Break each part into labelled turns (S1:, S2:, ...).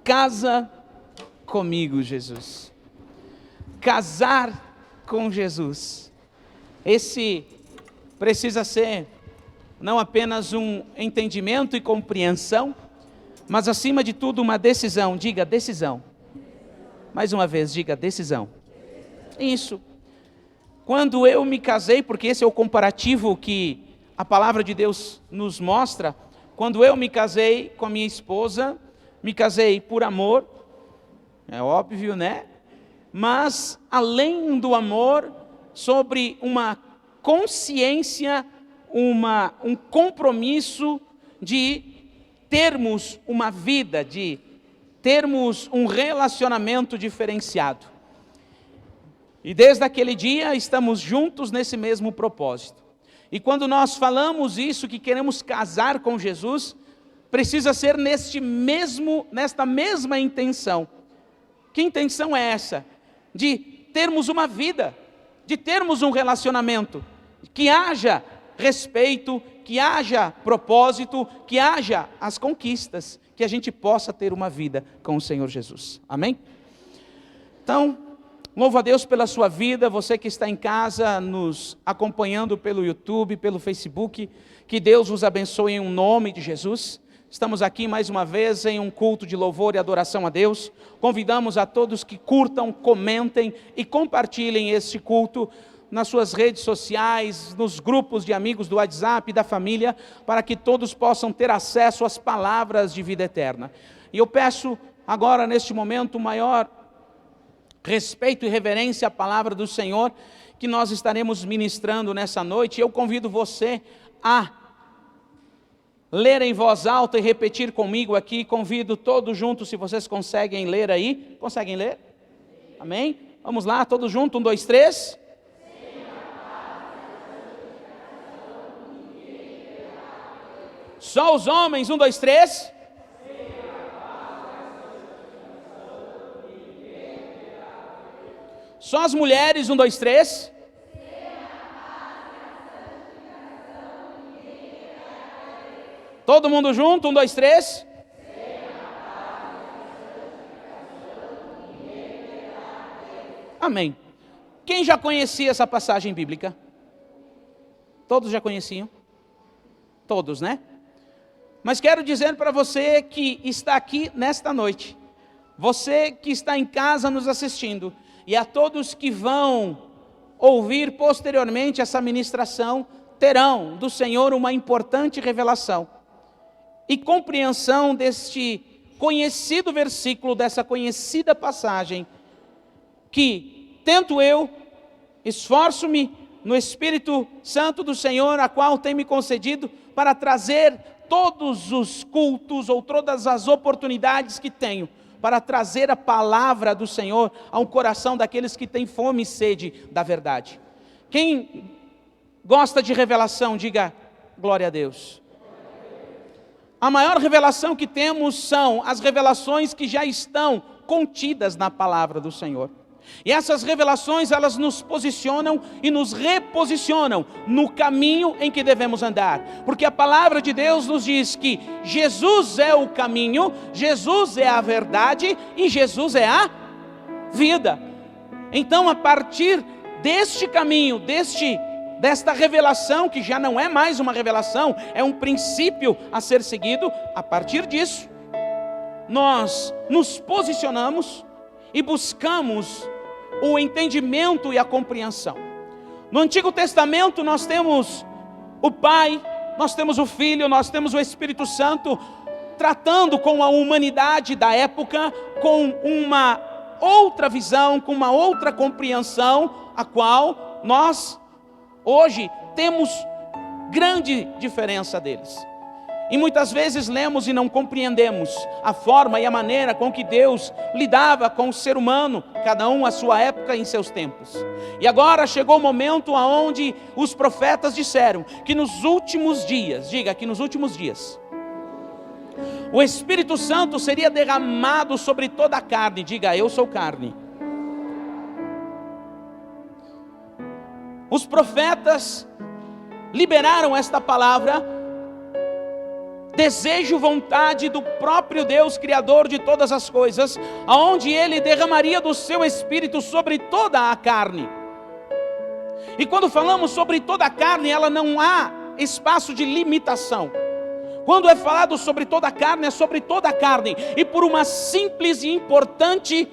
S1: Casa comigo, Jesus. Casar com Jesus. Esse precisa ser não apenas um entendimento e compreensão, mas acima de tudo uma decisão. Diga decisão. Mais uma vez, diga decisão. Isso. Quando eu me casei, porque esse é o comparativo que a palavra de Deus nos mostra, quando eu me casei com a minha esposa, me casei por amor, é óbvio, né? Mas além do amor, sobre uma consciência, um compromisso de termos uma vida, de termos um relacionamento diferenciado. E desde aquele dia estamos juntos nesse mesmo propósito. E quando nós falamos isso, que queremos casar com Jesus, precisa ser nesta mesma intenção. Que intenção é essa? De termos uma vida, de termos um relacionamento, que haja respeito, que haja propósito, que haja as conquistas, que a gente possa ter uma vida com o Senhor Jesus. Amém? Então, louvo a Deus pela sua vida, você que está em casa, nos acompanhando pelo YouTube, pelo Facebook, que Deus vos abençoe em nome de Jesus. Estamos aqui mais uma vez em um culto de louvor e adoração a Deus. Convidamos a todos que curtam, comentem e compartilhem este culto nas suas redes sociais, nos grupos de amigos do WhatsApp e da família, para que todos possam ter acesso às palavras de vida eterna. E eu peço agora, neste momento, o maior respeito e reverência à palavra do Senhor, que nós estaremos ministrando nessa noite. Eu convido você a ler em voz alta e repetir comigo aqui. Convido todos juntos, se vocês conseguem ler aí. Conseguem ler? Amém? Vamos lá, todos juntos, 1, 2, 3. Só os homens, 1, 2, 3. Só as mulheres, 1, 2, 3. Todo mundo junto, 1, 2, 3. Amém. Quem já conhecia essa passagem bíblica? Todos já conheciam? Todos, né? Mas quero dizer para você que está aqui nesta noite, você que está em casa nos assistindo, e a todos que vão ouvir posteriormente essa ministração, terão do Senhor uma importante revelação e compreensão deste conhecido versículo, dessa conhecida passagem, que tento eu, esforço-me no Espírito Santo do Senhor, a qual tem me concedido, para trazer todos os cultos ou todas as oportunidades que tenho, para trazer a palavra do Senhor ao coração daqueles que têm fome e sede da verdade. Quem gosta de revelação, diga glória a Deus. A maior revelação que temos são as revelações que já estão contidas na palavra do Senhor. E essas revelações, elas nos posicionam e nos reposicionam no caminho em que devemos andar. Porque a palavra de Deus nos diz que Jesus é o caminho, Jesus é a verdade e Jesus é a vida. Então, a partir deste caminho, desta revelação, que já não é mais uma revelação, é um princípio a ser seguido, a partir disso, nós nos posicionamos e buscamos o entendimento e a compreensão. No Antigo Testamento nós temos o Pai, nós temos o Filho, nós temos o Espírito Santo, tratando com a humanidade da época, com uma outra visão, com uma outra compreensão, a qual nós hoje temos grande diferença deles. E muitas vezes lemos e não compreendemos a forma e a maneira com que Deus lidava com o ser humano, cada um à sua época e em seus tempos. E agora chegou o momento onde os profetas disseram que nos últimos dias, diga que nos últimos dias, o Espírito Santo seria derramado sobre toda a carne. Diga, eu sou carne. Os profetas liberaram esta palavra desejo, vontade do próprio Deus, Criador de todas as coisas, aonde Ele derramaria do seu Espírito sobre toda a carne. E quando falamos sobre toda a carne, ela não há espaço de limitação. Quando é falado sobre toda a carne, é sobre toda a carne, e por uma simples e importante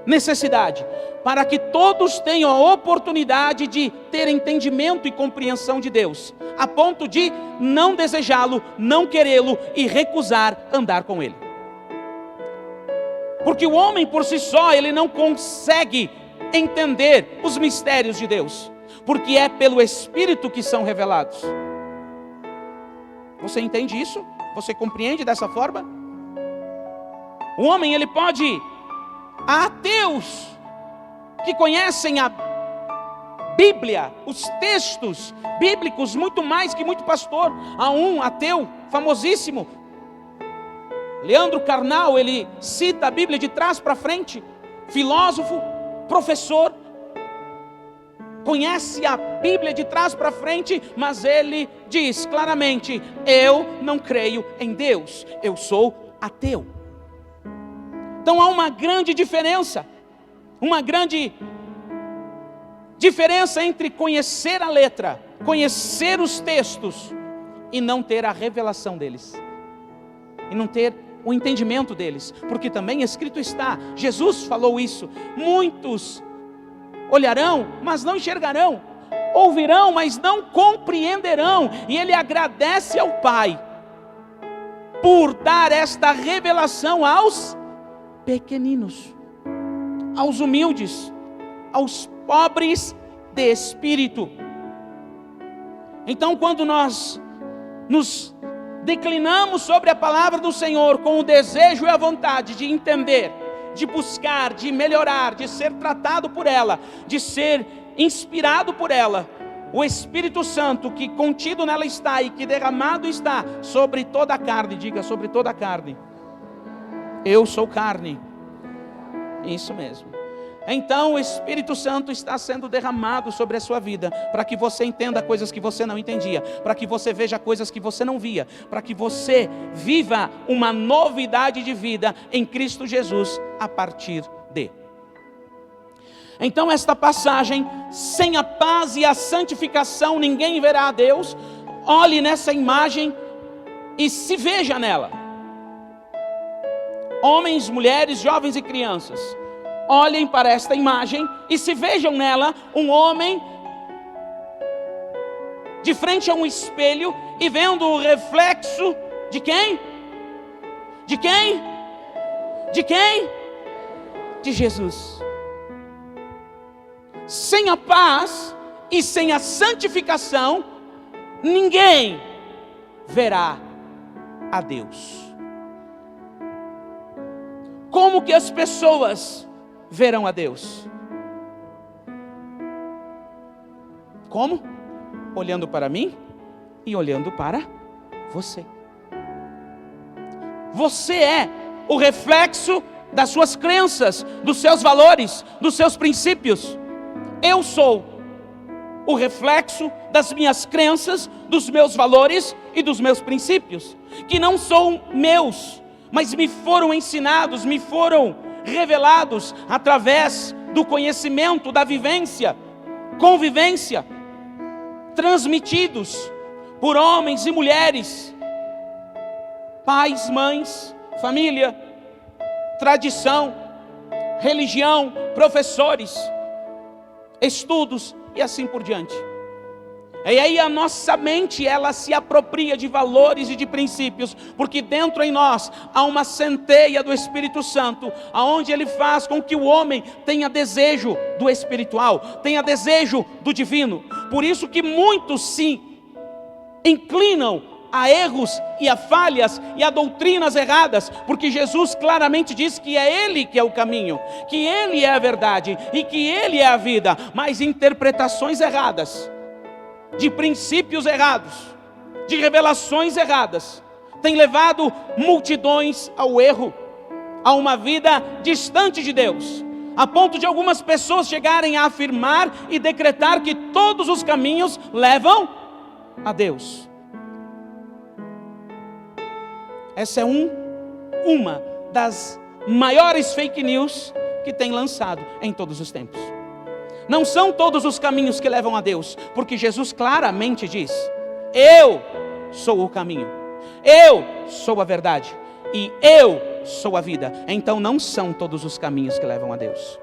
S1: necessidade, para que todos tenham a oportunidade de ter entendimento e compreensão de Deus, a ponto de não desejá-lo, não querê-lo e recusar andar com Ele. Porque o homem por si só, ele não consegue entender os mistérios de Deus, porque é pelo Espírito que são revelados. Você entende isso? Você compreende dessa forma? O homem, ele pode... Há ateus que conhecem a Bíblia, os textos bíblicos, muito mais que muito pastor. Há um ateu famosíssimo, Leandro Carnal, ele cita a Bíblia de trás para frente, filósofo, professor, conhece a Bíblia de trás para frente, mas ele diz claramente: eu não creio em Deus, eu sou ateu. Então há uma grande diferença entre conhecer a letra, conhecer os textos e não ter a revelação deles, e não ter o entendimento deles, porque também escrito está, Jesus falou isso: muitos olharão, mas não enxergarão, ouvirão, mas não compreenderão. E ele agradece ao Pai por dar esta revelação aos pequeninos, aos humildes, aos pobres de espírito. Então, quando nós nos declinamos sobre a palavra do Senhor com o desejo e a vontade de entender, de buscar, de melhorar, de ser tratado por ela, de ser inspirado por ela, o Espírito Santo que contido nela está e que derramado está sobre toda a carne, diga: sobre toda a carne. Eu sou carne. Isso mesmo. Então o Espírito Santo está sendo derramado sobre a sua vida, para que você entenda coisas que você não entendia, para que você veja coisas que você não via, para que você viva uma novidade de vida em Cristo Jesus a partir de. Então esta passagem: sem a paz e a santificação ninguém verá a Deus. Olhe nessa imagem e se veja nela. Homens, mulheres, jovens e crianças, olhem para esta imagem e se vejam nela um homem de frente a um espelho e vendo o reflexo de quem? De quem? De quem? De Jesus. Sem a paz e sem a santificação, ninguém verá a Deus. Como que as pessoas verão a Deus? Como? Olhando para mim e olhando para você. Você é o reflexo das suas crenças, dos seus valores, dos seus princípios. Eu sou o reflexo das minhas crenças, dos meus valores e dos meus princípios, que não são meus, mas me foram ensinados, me foram revelados através do conhecimento, da vivência, convivência, transmitidos por homens e mulheres, pais, mães, família, tradição, religião, professores, estudos e assim por diante. E aí a nossa mente, ela se apropria de valores e de princípios, porque dentro em nós há uma centelha do Espírito Santo, aonde ele faz com que o homem tenha desejo do espiritual, tenha desejo do divino. Por isso que muitos se inclinam a erros e a falhas e a doutrinas erradas, porque Jesus claramente diz que é Ele que é o caminho, que Ele é a verdade e que Ele é a vida, mas interpretações erradas, de princípios errados, de revelações erradas, tem levado multidões ao erro, a uma vida distante de Deus, a ponto de algumas pessoas chegarem a afirmar e decretar que todos os caminhos levam a Deus. Essa é uma das maiores fake news que tem lançado em todos os tempos. Não são todos os caminhos que levam a Deus, porque Jesus claramente diz: eu sou o caminho, eu sou a verdade e eu sou a vida. Então não são todos os caminhos que levam a Deus.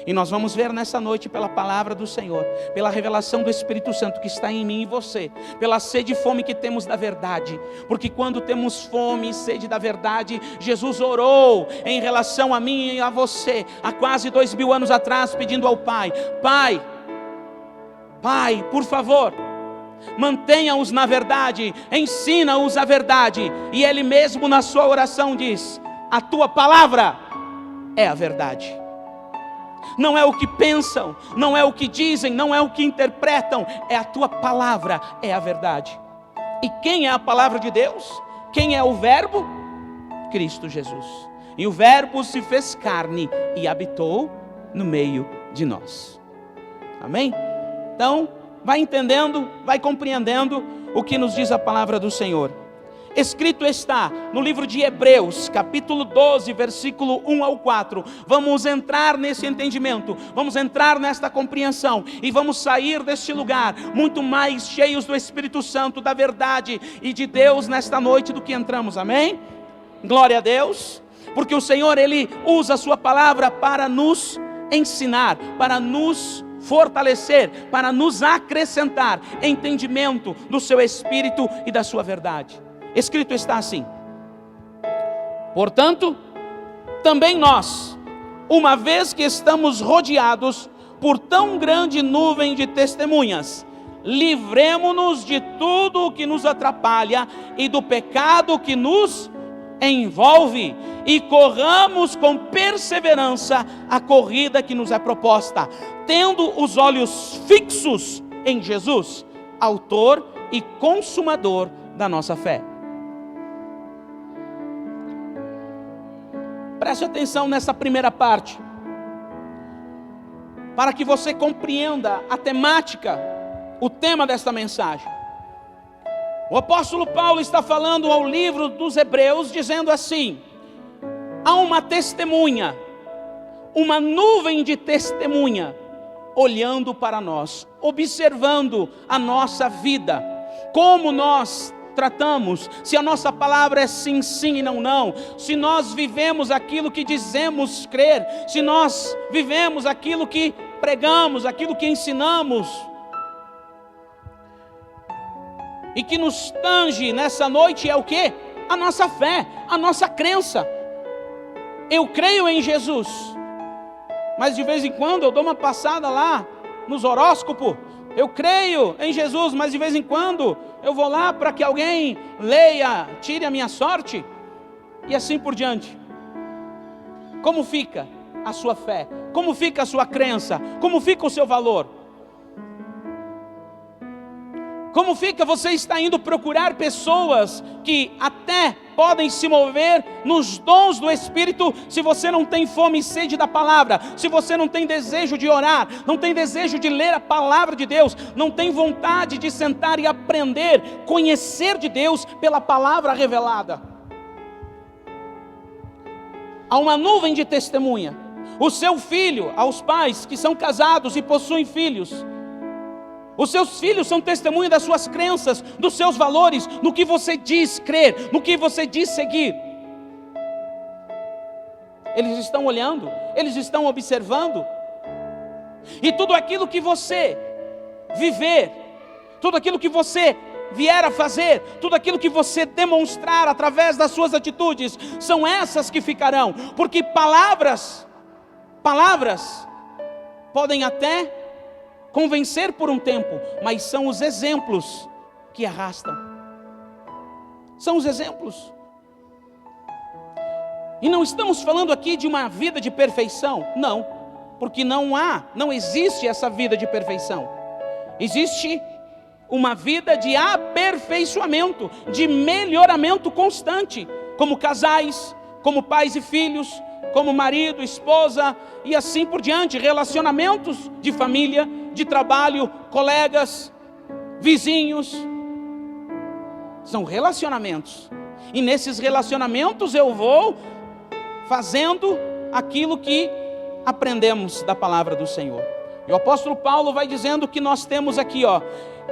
S1: E nós vamos ver nessa noite, pela palavra do Senhor, pela revelação do Espírito Santo que está em mim e você, pela sede e fome que temos da verdade, porque quando temos fome e sede da verdade, Jesus orou em relação a mim e a você, há quase 2000 anos atrás, pedindo ao Pai: Pai, por favor, mantenha-os na verdade, ensina-os a verdade. E Ele mesmo na sua oração diz: a tua palavra é a verdade. Não é o que pensam, não é o que dizem, não é o que interpretam, é a tua palavra, é a verdade. E quem é a palavra de Deus? Quem é o verbo? Cristo Jesus. E o verbo se fez carne e habitou no meio de nós. Amém? Então, vai entendendo, vai compreendendo o que nos diz a palavra do Senhor. Escrito está no livro de Hebreus, capítulo 12, versículo 1 ao 4. Vamos entrar nesse entendimento, vamos entrar nesta compreensão e vamos sair deste lugar muito mais cheios do Espírito Santo, da verdade e de Deus nesta noite do que entramos. Amém? Glória a Deus, porque o Senhor, Ele usa a sua palavra para nos ensinar, para nos fortalecer, para nos acrescentar entendimento do seu Espírito e da sua verdade. Escrito está assim: portanto, também nós, uma vez que estamos rodeados por tão grande nuvem de testemunhas, livremo-nos de tudo o que nos atrapalha e do pecado que nos envolve, e corramos com perseverança a corrida que nos é proposta, tendo os olhos fixos em Jesus, autor e consumador da nossa fé. Preste atenção nessa primeira parte, para que você compreenda a temática, o tema desta mensagem. O apóstolo Paulo está falando ao livro dos Hebreus, dizendo assim: há uma testemunha, uma nuvem de testemunha, olhando para nós, observando a nossa vida, como nós tratamos, se a nossa palavra é sim, sim e não, não, se nós vivemos aquilo que dizemos crer, se nós vivemos aquilo que pregamos, aquilo que ensinamos. E que nos tange nessa noite é o quê? A nossa fé, a nossa crença. Eu creio em Jesus, mas de vez em quando eu dou uma passada lá nos horóscopos. Eu creio em Jesus, mas de vez em quando eu vou lá para que alguém leia, tire a minha sorte, e assim por diante. Como fica a sua fé? Como fica a sua crença? Como fica o seu valor? Como fica você está indo procurar pessoas que até podem se mover nos dons do Espírito, se você não tem fome e sede da palavra, se você não tem desejo de orar, não tem desejo de ler a palavra de Deus, não tem vontade de sentar e aprender, conhecer de Deus pela palavra revelada. Há uma nuvem de testemunha. O seu filho, aos pais que são casados e possuem filhos, os seus filhos são testemunha das suas crenças, dos seus valores, no que você diz crer, no que você diz seguir. Eles estão olhando, eles estão observando. E tudo aquilo que você viver, tudo aquilo que você vier a fazer, tudo aquilo que você demonstrar através das suas atitudes, são essas que ficarão. Porque palavras podem até convencer por um tempo, mas são os exemplos que arrastam. São os exemplos. E não estamos falando aqui de uma vida de perfeição, não, porque não existe essa vida de perfeição. Existe uma vida de aperfeiçoamento, de melhoramento constante, como casais, como pais e filhos, como marido, esposa e assim por diante, relacionamentos de família, de trabalho, colegas, vizinhos. São relacionamentos. E nesses relacionamentos eu vou fazendo aquilo que aprendemos da palavra do Senhor. E o apóstolo Paulo vai dizendo que nós temos aqui,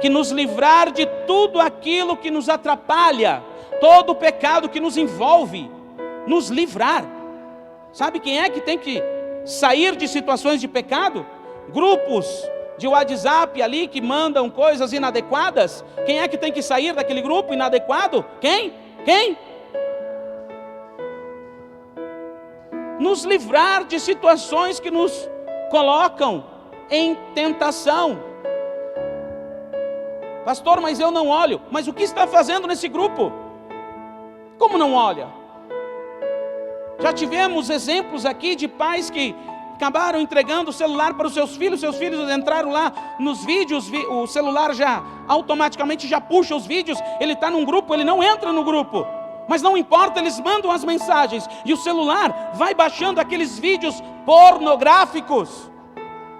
S1: que nos livrar de tudo aquilo que nos atrapalha, todo o pecado que nos envolve, nos livrar. Sabe quem é que tem que sair de situações de pecado? Grupos de WhatsApp ali que mandam coisas inadequadas. Quem é que tem que sair daquele grupo inadequado? Quem? Nos livrar de situações que nos colocam em tentação. Pastor, mas eu não olho. Mas o que está fazendo nesse grupo? Como não olha? Já tivemos exemplos aqui de pais que acabaram entregando o celular para os seus filhos entraram lá nos vídeos, o celular já automaticamente já puxa os vídeos, ele está num grupo, ele não entra no grupo, mas não importa, eles mandam as mensagens, e o celular vai baixando aqueles vídeos pornográficos,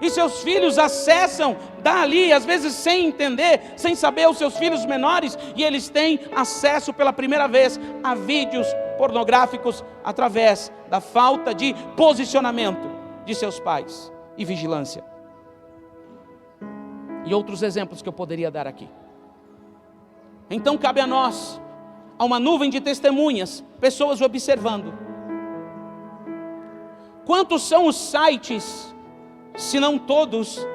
S1: e seus filhos acessam dali, às vezes sem entender, sem saber, os seus filhos menores, e eles têm acesso pela primeira vez a vídeos pornográficos, através da falta de posicionamento de seus pais e vigilância. E outros exemplos que eu poderia dar aqui. Então cabe a nós, a uma nuvem de testemunhas, pessoas observando. Quantos são os sites, se não todos,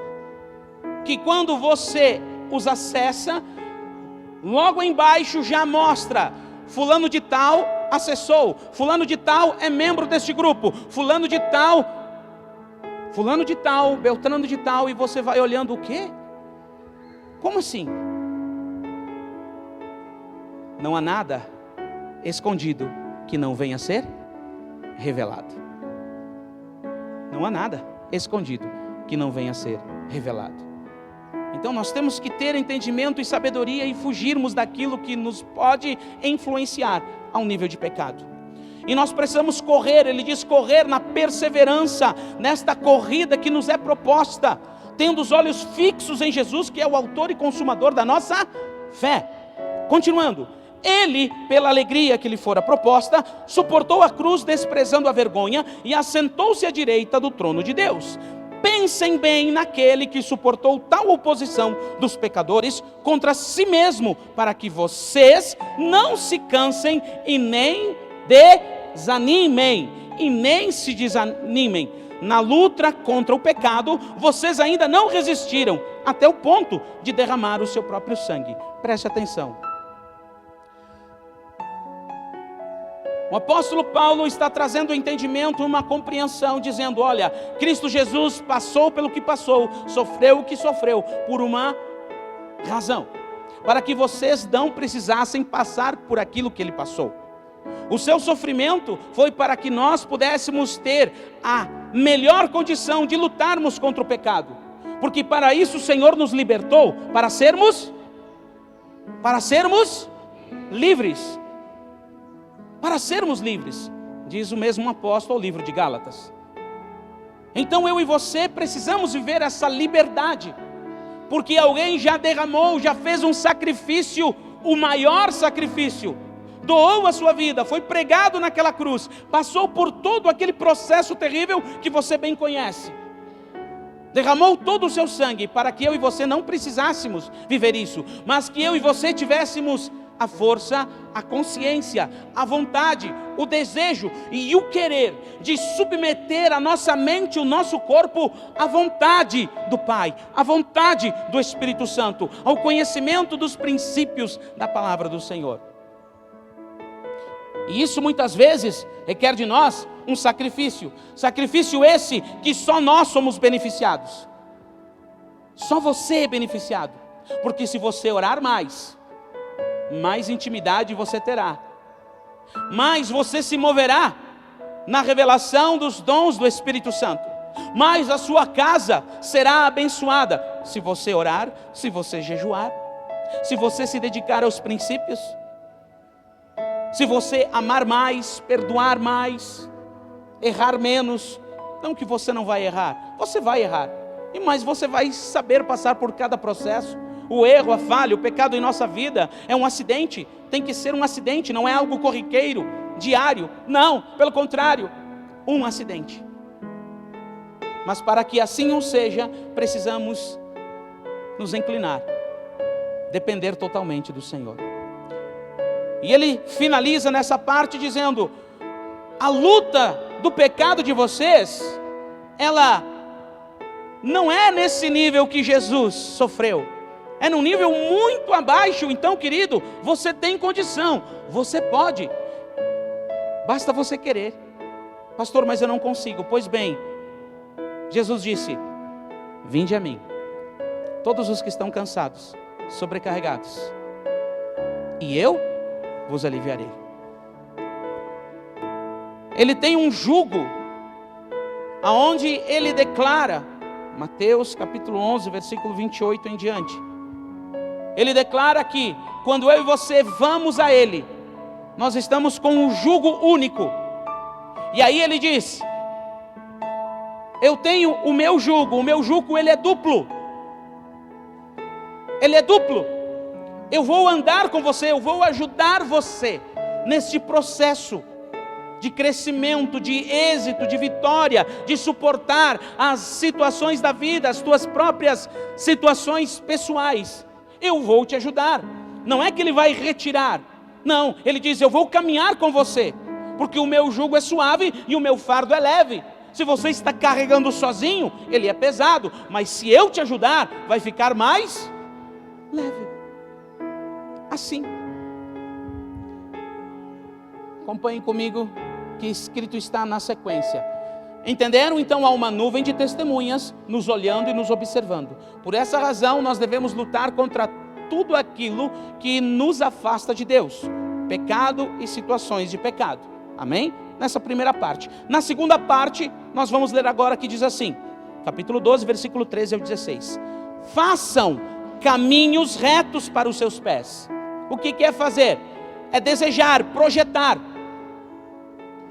S1: que quando você os acessa, logo embaixo já mostra: fulano de tal acessou, fulano de tal é membro deste grupo, fulano de tal, Beltrano de tal, e você vai olhando o quê? Como assim? Não há nada escondido que não venha a ser revelado. Não há nada escondido que não venha a ser revelado. Então nós temos que ter entendimento e sabedoria e fugirmos daquilo que nos pode influenciar ao nível de pecado. E nós precisamos correr, ele diz correr na perseverança, nesta corrida que nos é proposta, tendo os olhos fixos em Jesus, que é o autor e consumador da nossa fé. Continuando, ele, pela alegria que lhe fora proposta, suportou a cruz, desprezando a vergonha, e assentou-se à direita do trono de Deus. Pensem bem naquele que suportou tal oposição dos pecadores contra si mesmo, para que vocês não se cansem e nem se desanimem. Na luta contra o pecado, vocês ainda não resistiram até o ponto de derramar o seu próprio sangue. Preste atenção. O apóstolo Paulo está trazendo um entendimento, uma compreensão, dizendo: olha, Cristo Jesus passou pelo que passou, sofreu o que sofreu, por uma razão, para que vocês não precisassem passar por aquilo que ele passou. O seu sofrimento foi para que nós pudéssemos ter a melhor condição de lutarmos contra o pecado, porque para isso o Senhor nos libertou, para sermos livres. Para sermos livres, diz o mesmo apóstolo ao livro de Gálatas. Então eu e você precisamos viver essa liberdade, porque alguém já derramou, já fez um sacrifício, o maior sacrifício, doou a sua vida, foi pregado naquela cruz, passou por todo aquele processo terrível que você bem conhece, derramou todo o seu sangue, para que eu e você não precisássemos viver isso, mas que eu e você tivéssemos a força, a consciência, a vontade, o desejo e o querer de submeter a nossa mente, o nosso corpo à vontade do Pai, à vontade do Espírito Santo, ao conhecimento dos princípios da palavra do Senhor. E isso muitas vezes requer de nós um sacrifício esse que só nós somos beneficiados, só você é beneficiado, porque se você orar mais intimidade você terá, mais você se moverá na revelação dos dons do Espírito Santo, mais a sua casa será abençoada, se você orar, se você jejuar, se você se dedicar aos princípios, se você amar mais, perdoar mais, errar menos. Não que você não vai errar, você vai errar, mas você vai saber passar por cada processo. O erro, a falha, o pecado em nossa vida é um acidente. Tem que ser um acidente, não é algo corriqueiro, diário. Não, pelo contrário, um acidente. Mas para que assim o seja, precisamos nos inclinar, depender totalmente do Senhor. E ele finaliza nessa parte dizendo: a luta do pecado de vocês, ela não é nesse nível que Jesus sofreu, é num nível muito abaixo. Então, querido, você tem condição, você pode, basta você querer. Pastor, mas eu não consigo. Pois bem, Jesus disse: vinde a mim, todos os que estão cansados, sobrecarregados, e eu vos aliviarei. Ele tem um jugo, aonde ele declara, Mateus capítulo 11, versículo 28 em diante, ele declara que quando eu e você vamos a ele, nós estamos com um jugo único. E aí ele diz: eu tenho o meu jugo ele é duplo. Ele é duplo. Eu vou andar com você, eu vou ajudar você neste processo de crescimento, de êxito, de vitória, de suportar as situações da vida, as tuas próprias situações pessoais. Eu vou te ajudar. Não é que ele vai retirar. Não, ele diz: eu vou caminhar com você, porque o meu jugo é suave e o meu fardo é leve. Se você está carregando sozinho, ele é pesado, mas se eu te ajudar, vai ficar mais leve. Assim. Acompanhem comigo que escrito está na sequência. Entenderam? Então há uma nuvem de testemunhas nos olhando e nos observando. Por essa razão nós devemos lutar contra tudo aquilo que nos afasta de Deus. Pecado e situações de pecado. Amém? Nessa primeira parte. Na segunda parte, nós vamos ler agora que diz assim, capítulo 12, versículo 13 ao 16. Façam caminhos retos para os seus pés. O que é fazer? É desejar, projetar.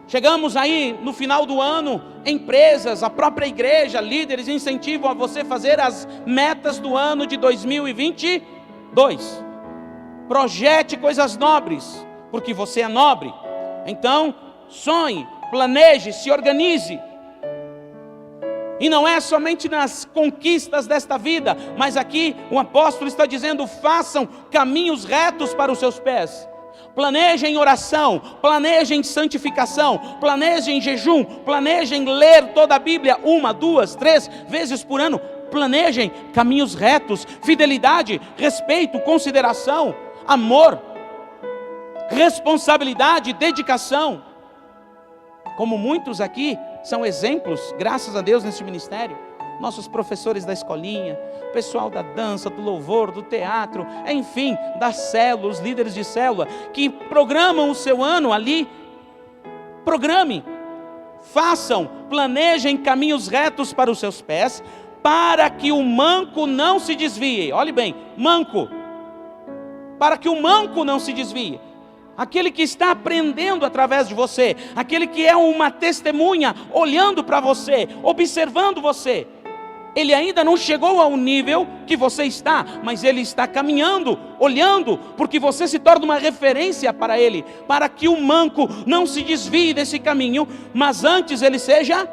S1: Chegamos aí no final do ano, empresas, a própria igreja, líderes incentivam a você fazer as metas do ano de 2022. Projete coisas nobres, porque você é nobre. Então, sonhe, planeje, se organize. E não é somente nas conquistas desta vida, mas aqui o apóstolo está dizendo: façam caminhos retos para os seus pés. Planejem oração, planejem santificação, planejem jejum, planejem ler toda a Bíblia 1, 2, 3 vezes por ano. Planejem caminhos retos, fidelidade, respeito, consideração, amor, responsabilidade, dedicação. Como muitos aqui são exemplos, graças a Deus, nesse ministério. Nossos professores da escolinha, pessoal da dança, do louvor, do teatro, enfim, das células, líderes de célula, que programam o seu ano ali. Programe, façam, planejem caminhos retos para os seus pés, para que o manco não se desvie. Olhe bem, manco, para que o manco não se desvie. Aquele que está aprendendo através de você, aquele que é uma testemunha, olhando para você, observando você. Ele ainda não chegou ao nível que você está, mas ele está caminhando, olhando, porque você se torna uma referência para ele, para que o manco não se desvie desse caminho, mas antes ele seja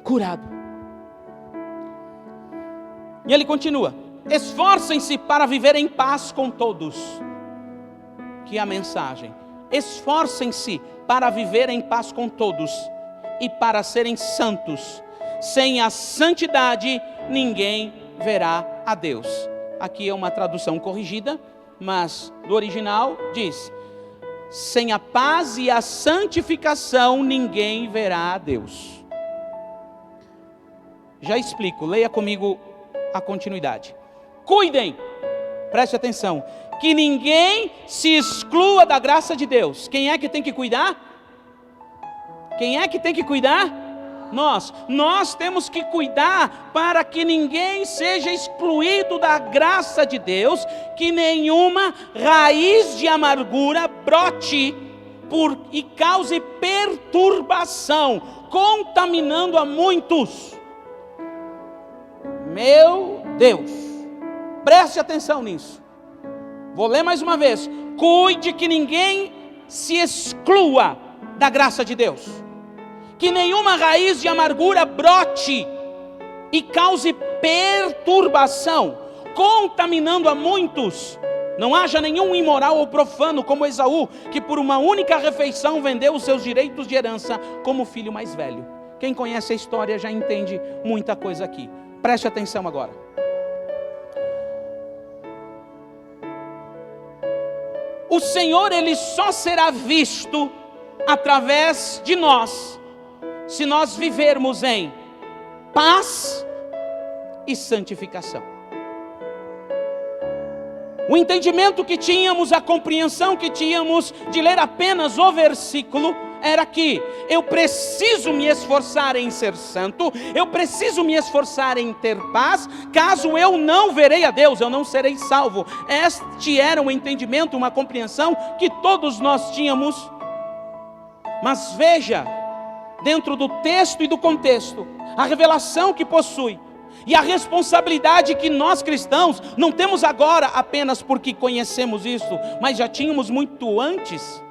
S1: curado. E ele continua: esforcem-se para viver em paz com todos. Que é a mensagem. Esforcem-se para viver em paz com todos e para serem santos. Sem a santidade ninguém verá a Deus. Aqui é uma tradução corrigida, mas do original diz: sem a paz e a santificação ninguém verá a Deus. Já explico, leia comigo a continuidade. Cuidem, preste atenção, que ninguém se exclua da graça de Deus. Quem é que tem que cuidar? Quem é que tem que cuidar? Nós temos que cuidar para que ninguém seja excluído da graça de Deus, que nenhuma raiz de amargura brote e cause perturbação, contaminando a muitos. Meu Deus, preste atenção nisso. Vou ler mais uma vez. Cuide que ninguém se exclua da graça de Deus, que nenhuma raiz de amargura brote e cause perturbação, contaminando a muitos. Não haja nenhum imoral ou profano como Esaú, que por uma única refeição vendeu os seus direitos de herança como filho mais velho. Quem conhece a história já entende muita coisa aqui. Preste atenção agora. O Senhor, Ele só será visto através de nós, se nós vivermos em paz e santificação. O entendimento que tínhamos, a compreensão que tínhamos de ler apenas o versículo, era que eu preciso me esforçar em ser santo, eu preciso me esforçar em ter paz, caso eu não verei a Deus, eu não serei salvo. Este era um entendimento, uma compreensão que todos nós tínhamos. Mas veja, dentro do texto e do contexto, a revelação que possui, e a responsabilidade que nós cristãos não temos agora apenas porque conhecemos isso, mas já tínhamos muito antes.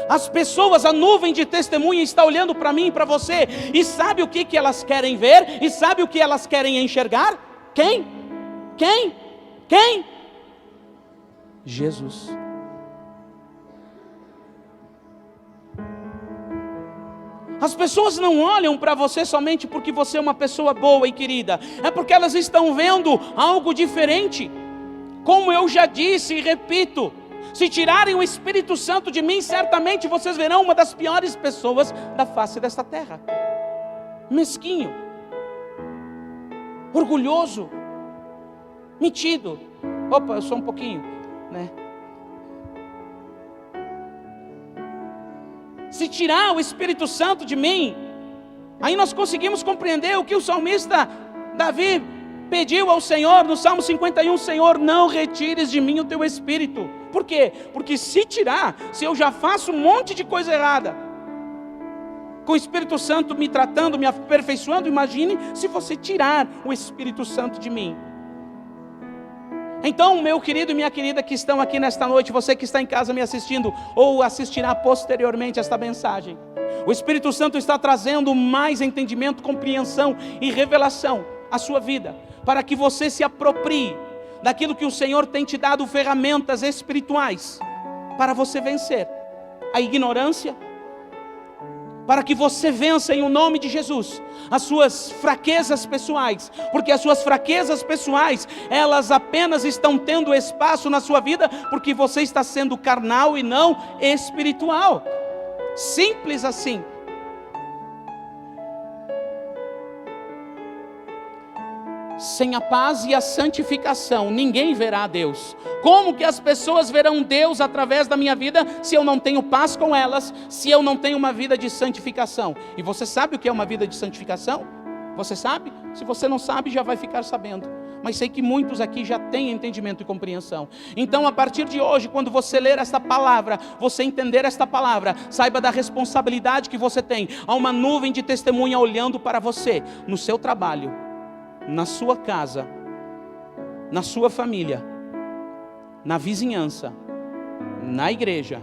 S1: As pessoas, a nuvem de testemunha está olhando para mim e para você, e sabe o que elas querem ver? E sabe o que elas querem enxergar? Quem? Jesus. As pessoas não olham para você somente porque você é uma pessoa boa e querida, é porque elas estão vendo algo diferente. Como eu já disse e repito, se tirarem o Espírito Santo de mim, certamente vocês verão uma das piores pessoas da face desta terra. Mesquinho, orgulhoso, metido. Opa, eu sou um pouquinho, né? Se tirar o Espírito Santo de mim, aí nós conseguimos compreender o que o salmista Davi pediu ao Senhor no Salmo 51, Senhor, não retires de mim o teu Espírito. Por quê? Porque se tirar, se eu já faço um monte de coisa errada, com o Espírito Santo me tratando, me aperfeiçoando, imagine se você tirar o Espírito Santo de mim. Então, meu querido e minha querida que estão aqui nesta noite, você que está em casa me assistindo, ou assistirá posteriormente esta mensagem, o Espírito Santo está trazendo mais entendimento, compreensão e revelação à sua vida, para que você se aproprie daquilo que o Senhor tem te dado, ferramentas espirituais, para você vencer a ignorância, para que você vença em o nome de Jesus as suas fraquezas pessoais, porque as suas fraquezas pessoais, elas apenas estão tendo espaço na sua vida, porque você está sendo carnal e não espiritual, simples assim. Sem a paz e a santificação, ninguém verá a Deus. Como que as pessoas verão Deus através da minha vida, se eu não tenho paz com elas, se eu não tenho uma vida de santificação? E você sabe o que é uma vida de santificação? Você sabe? Se você não sabe, já vai ficar sabendo. Mas sei que muitos aqui já têm entendimento e compreensão. Então, a partir de hoje, quando você ler esta palavra, você entender esta palavra, saiba da responsabilidade que você tem. Há uma nuvem de testemunha olhando para você, no seu trabalho, na sua casa, na sua família, na vizinhança, na igreja,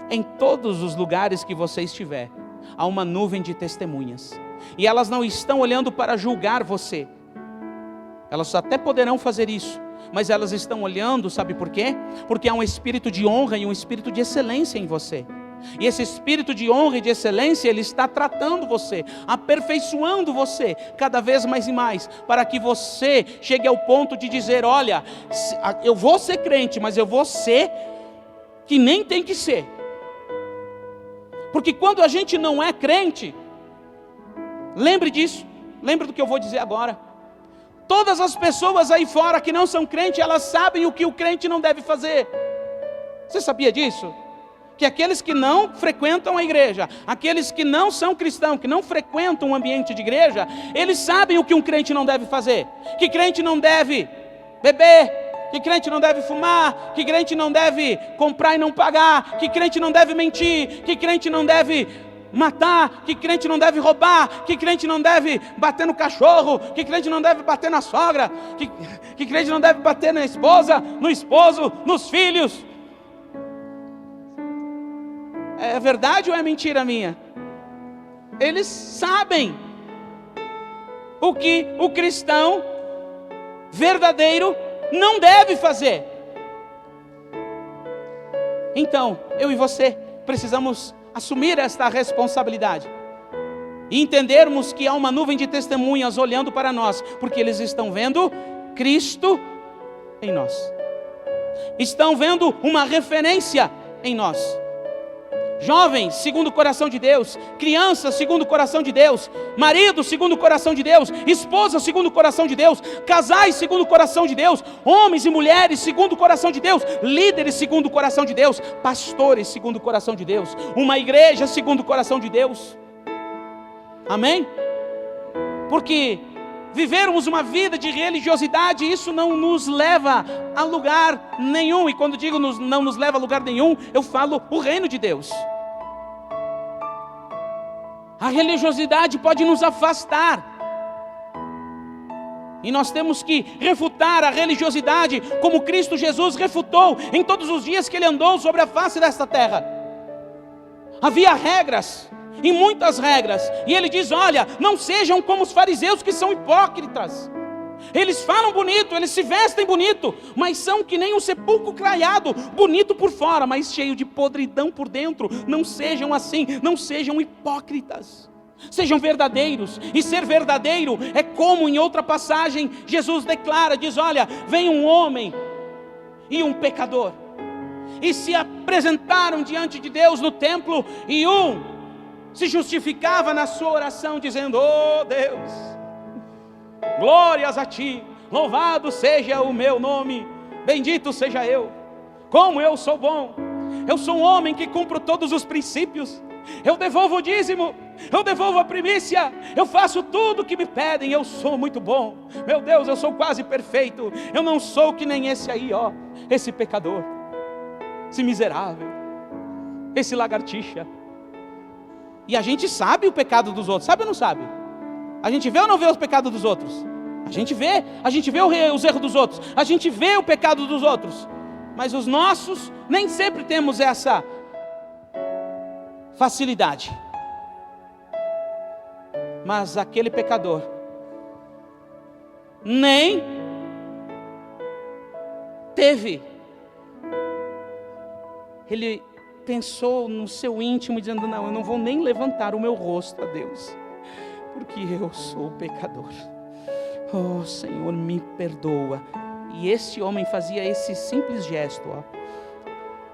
S1: em todos os lugares que você estiver, há uma nuvem de testemunhas, e elas não estão olhando para julgar você, elas até poderão fazer isso, mas elas estão olhando, sabe por quê? Porque há um espírito de honra e um espírito de excelência em você. E esse espírito de honra e de excelência, ele está tratando você, aperfeiçoando você, cada vez mais e mais, para que você chegue ao ponto de dizer, olha, eu vou ser crente, mas eu vou ser que nem tem que ser. Porque quando a gente não é crente, lembre disso, lembre do que eu vou dizer agora. Todas as pessoas aí fora que não são crentes, elas sabem o que o crente não deve fazer. Você sabia disso? Que aqueles que não frequentam a igreja, aqueles que não são cristãos, que não frequentam o ambiente de igreja, eles sabem o que um crente não deve fazer. Que crente não deve beber, que crente não deve fumar, que crente não deve comprar e não pagar, que crente não deve mentir, que crente não deve matar, que crente não deve roubar, que crente não deve bater no cachorro, que crente não deve bater na sogra, que crente não deve bater na esposa, no esposo, nos filhos. É verdade ou é mentira minha? Eles sabem o que o cristão verdadeiro não deve fazer. Então, eu e você precisamos assumir esta responsabilidade e entendermos que há uma nuvem de testemunhas olhando para nós, porque eles estão vendo Cristo em nós, estão vendo uma referência em nós. Jovens, segundo o coração de Deus. Crianças, segundo o coração de Deus. Marido, segundo o coração de Deus. Esposa, segundo o coração de Deus. Casais, segundo o coração de Deus. Homens e mulheres, segundo o coração de Deus. Líderes, segundo o coração de Deus. Pastores, segundo o coração de Deus. Uma igreja, segundo o coração de Deus. Amém? Porque vivermos uma vida de religiosidade, isso não nos leva a lugar nenhum. E quando digo não nos leva a lugar nenhum, eu falo o reino de Deus. A religiosidade pode nos afastar, e nós temos que refutar a religiosidade, como Cristo Jesus refutou em todos os dias que Ele andou sobre a face desta terra. Havia regras, e muitas regras, e Ele diz: olha, não sejam como os fariseus, que são hipócritas. Eles falam bonito, eles se vestem bonito, mas são que nem um sepulcro caiado, bonito por fora, mas cheio de podridão por dentro. Não sejam assim, não sejam hipócritas, sejam verdadeiros. E ser verdadeiro é como em outra passagem Jesus declara, diz: olha, vem um homem e um pecador, e se apresentaram diante de Deus no templo, e um se justificava na sua oração dizendo: oh Deus, glórias a Ti, louvado seja o meu nome, bendito seja eu, como eu sou bom, eu sou um homem que cumpro todos os princípios, eu devolvo o dízimo, eu devolvo a primícia, eu faço tudo o que me pedem, eu sou muito bom, meu Deus, eu sou quase perfeito, eu não sou que nem esse aí, ó, esse pecador, esse miserável, esse lagartixa. E a gente sabe o pecado dos outros, sabe ou não sabe? A gente vê ou não vê os pecados dos outros? A gente vê os erros dos outros, a gente vê o pecado dos outros, mas os nossos, nem sempre temos essa facilidade. Mas aquele pecador, nem teve, ele pensou no seu íntimo, dizendo: não, eu não vou nem levantar o meu rosto a Deus, porque eu sou pecador. Oh Senhor, me perdoa. E este homem fazia esse simples gesto, ó,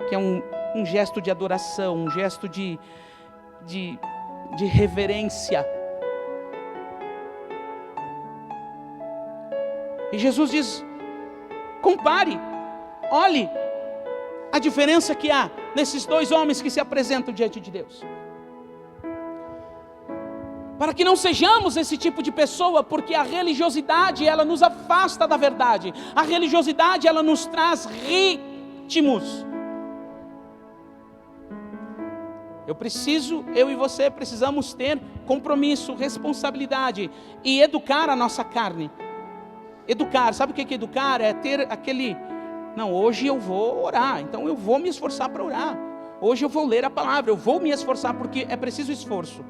S1: que é um gesto de adoração, um gesto de reverência. E Jesus diz: compare, olhe a diferença que há nesses dois homens que se apresentam diante de Deus, para que não sejamos esse tipo de pessoa, porque a religiosidade, ela nos afasta da verdade. A religiosidade, ela nos traz ritmos. Eu e você precisamos ter compromisso, responsabilidade e educar a nossa carne. Educar, sabe o que é educar? É ter aquele: não, hoje eu vou orar, então eu vou me esforçar para orar. Hoje eu vou ler a palavra, eu vou me esforçar, porque é preciso esforço.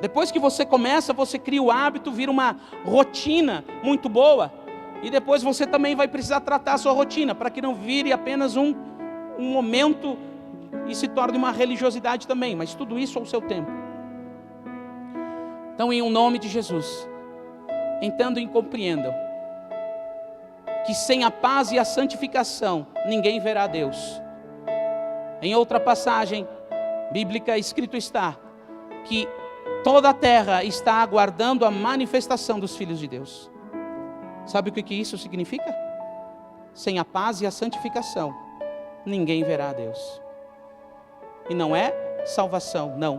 S1: Depois que você começa, você cria o hábito, vira uma rotina muito boa. E depois você também vai precisar tratar a sua rotina, para que não vire apenas um momento e se torne uma religiosidade também. Mas tudo isso ao seu tempo. Então, em nome de Jesus, entendam e compreendam que sem a paz e a santificação, ninguém verá Deus. Em outra passagem bíblica escrito está que toda a terra está aguardando a manifestação dos filhos de Deus. Sabe o que isso significa? Sem a paz e a santificação, ninguém verá a Deus. E não é salvação, não.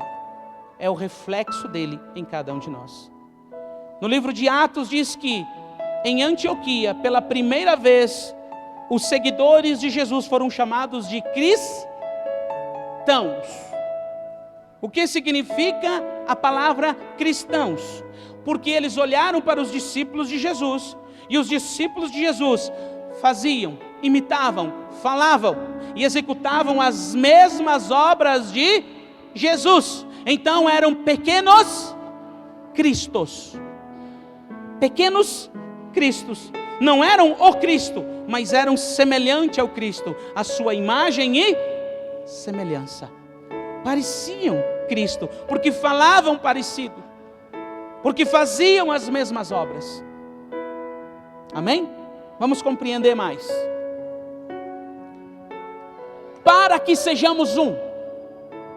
S1: É o reflexo dele em cada um de nós. No livro de Atos diz que em Antioquia, pela primeira vez, os seguidores de Jesus foram chamados de cristãos. O que significa a palavra cristãos? Porque eles olharam para os discípulos de Jesus, e os discípulos de Jesus faziam, imitavam, falavam e executavam as mesmas obras de Jesus. Então eram pequenos cristos. Pequenos cristos. Não eram o Cristo, mas eram semelhante ao Cristo, a sua imagem e semelhança. Pareciam Cristo, porque falavam parecido, porque faziam as mesmas obras. Amém? Vamos compreender mais. Para que sejamos um,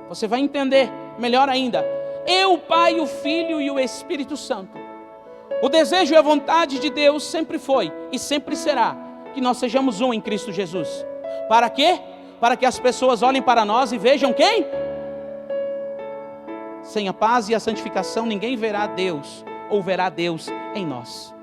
S1: você vai entender melhor ainda. Eu, o Pai, o Filho e o Espírito Santo. O desejo e a vontade de Deus sempre foi e sempre será que nós sejamos um em Cristo Jesus. Para quê? Para que as pessoas olhem para nós e vejam quem? Sem a paz e a santificação ninguém verá Deus ou verá Deus em nós.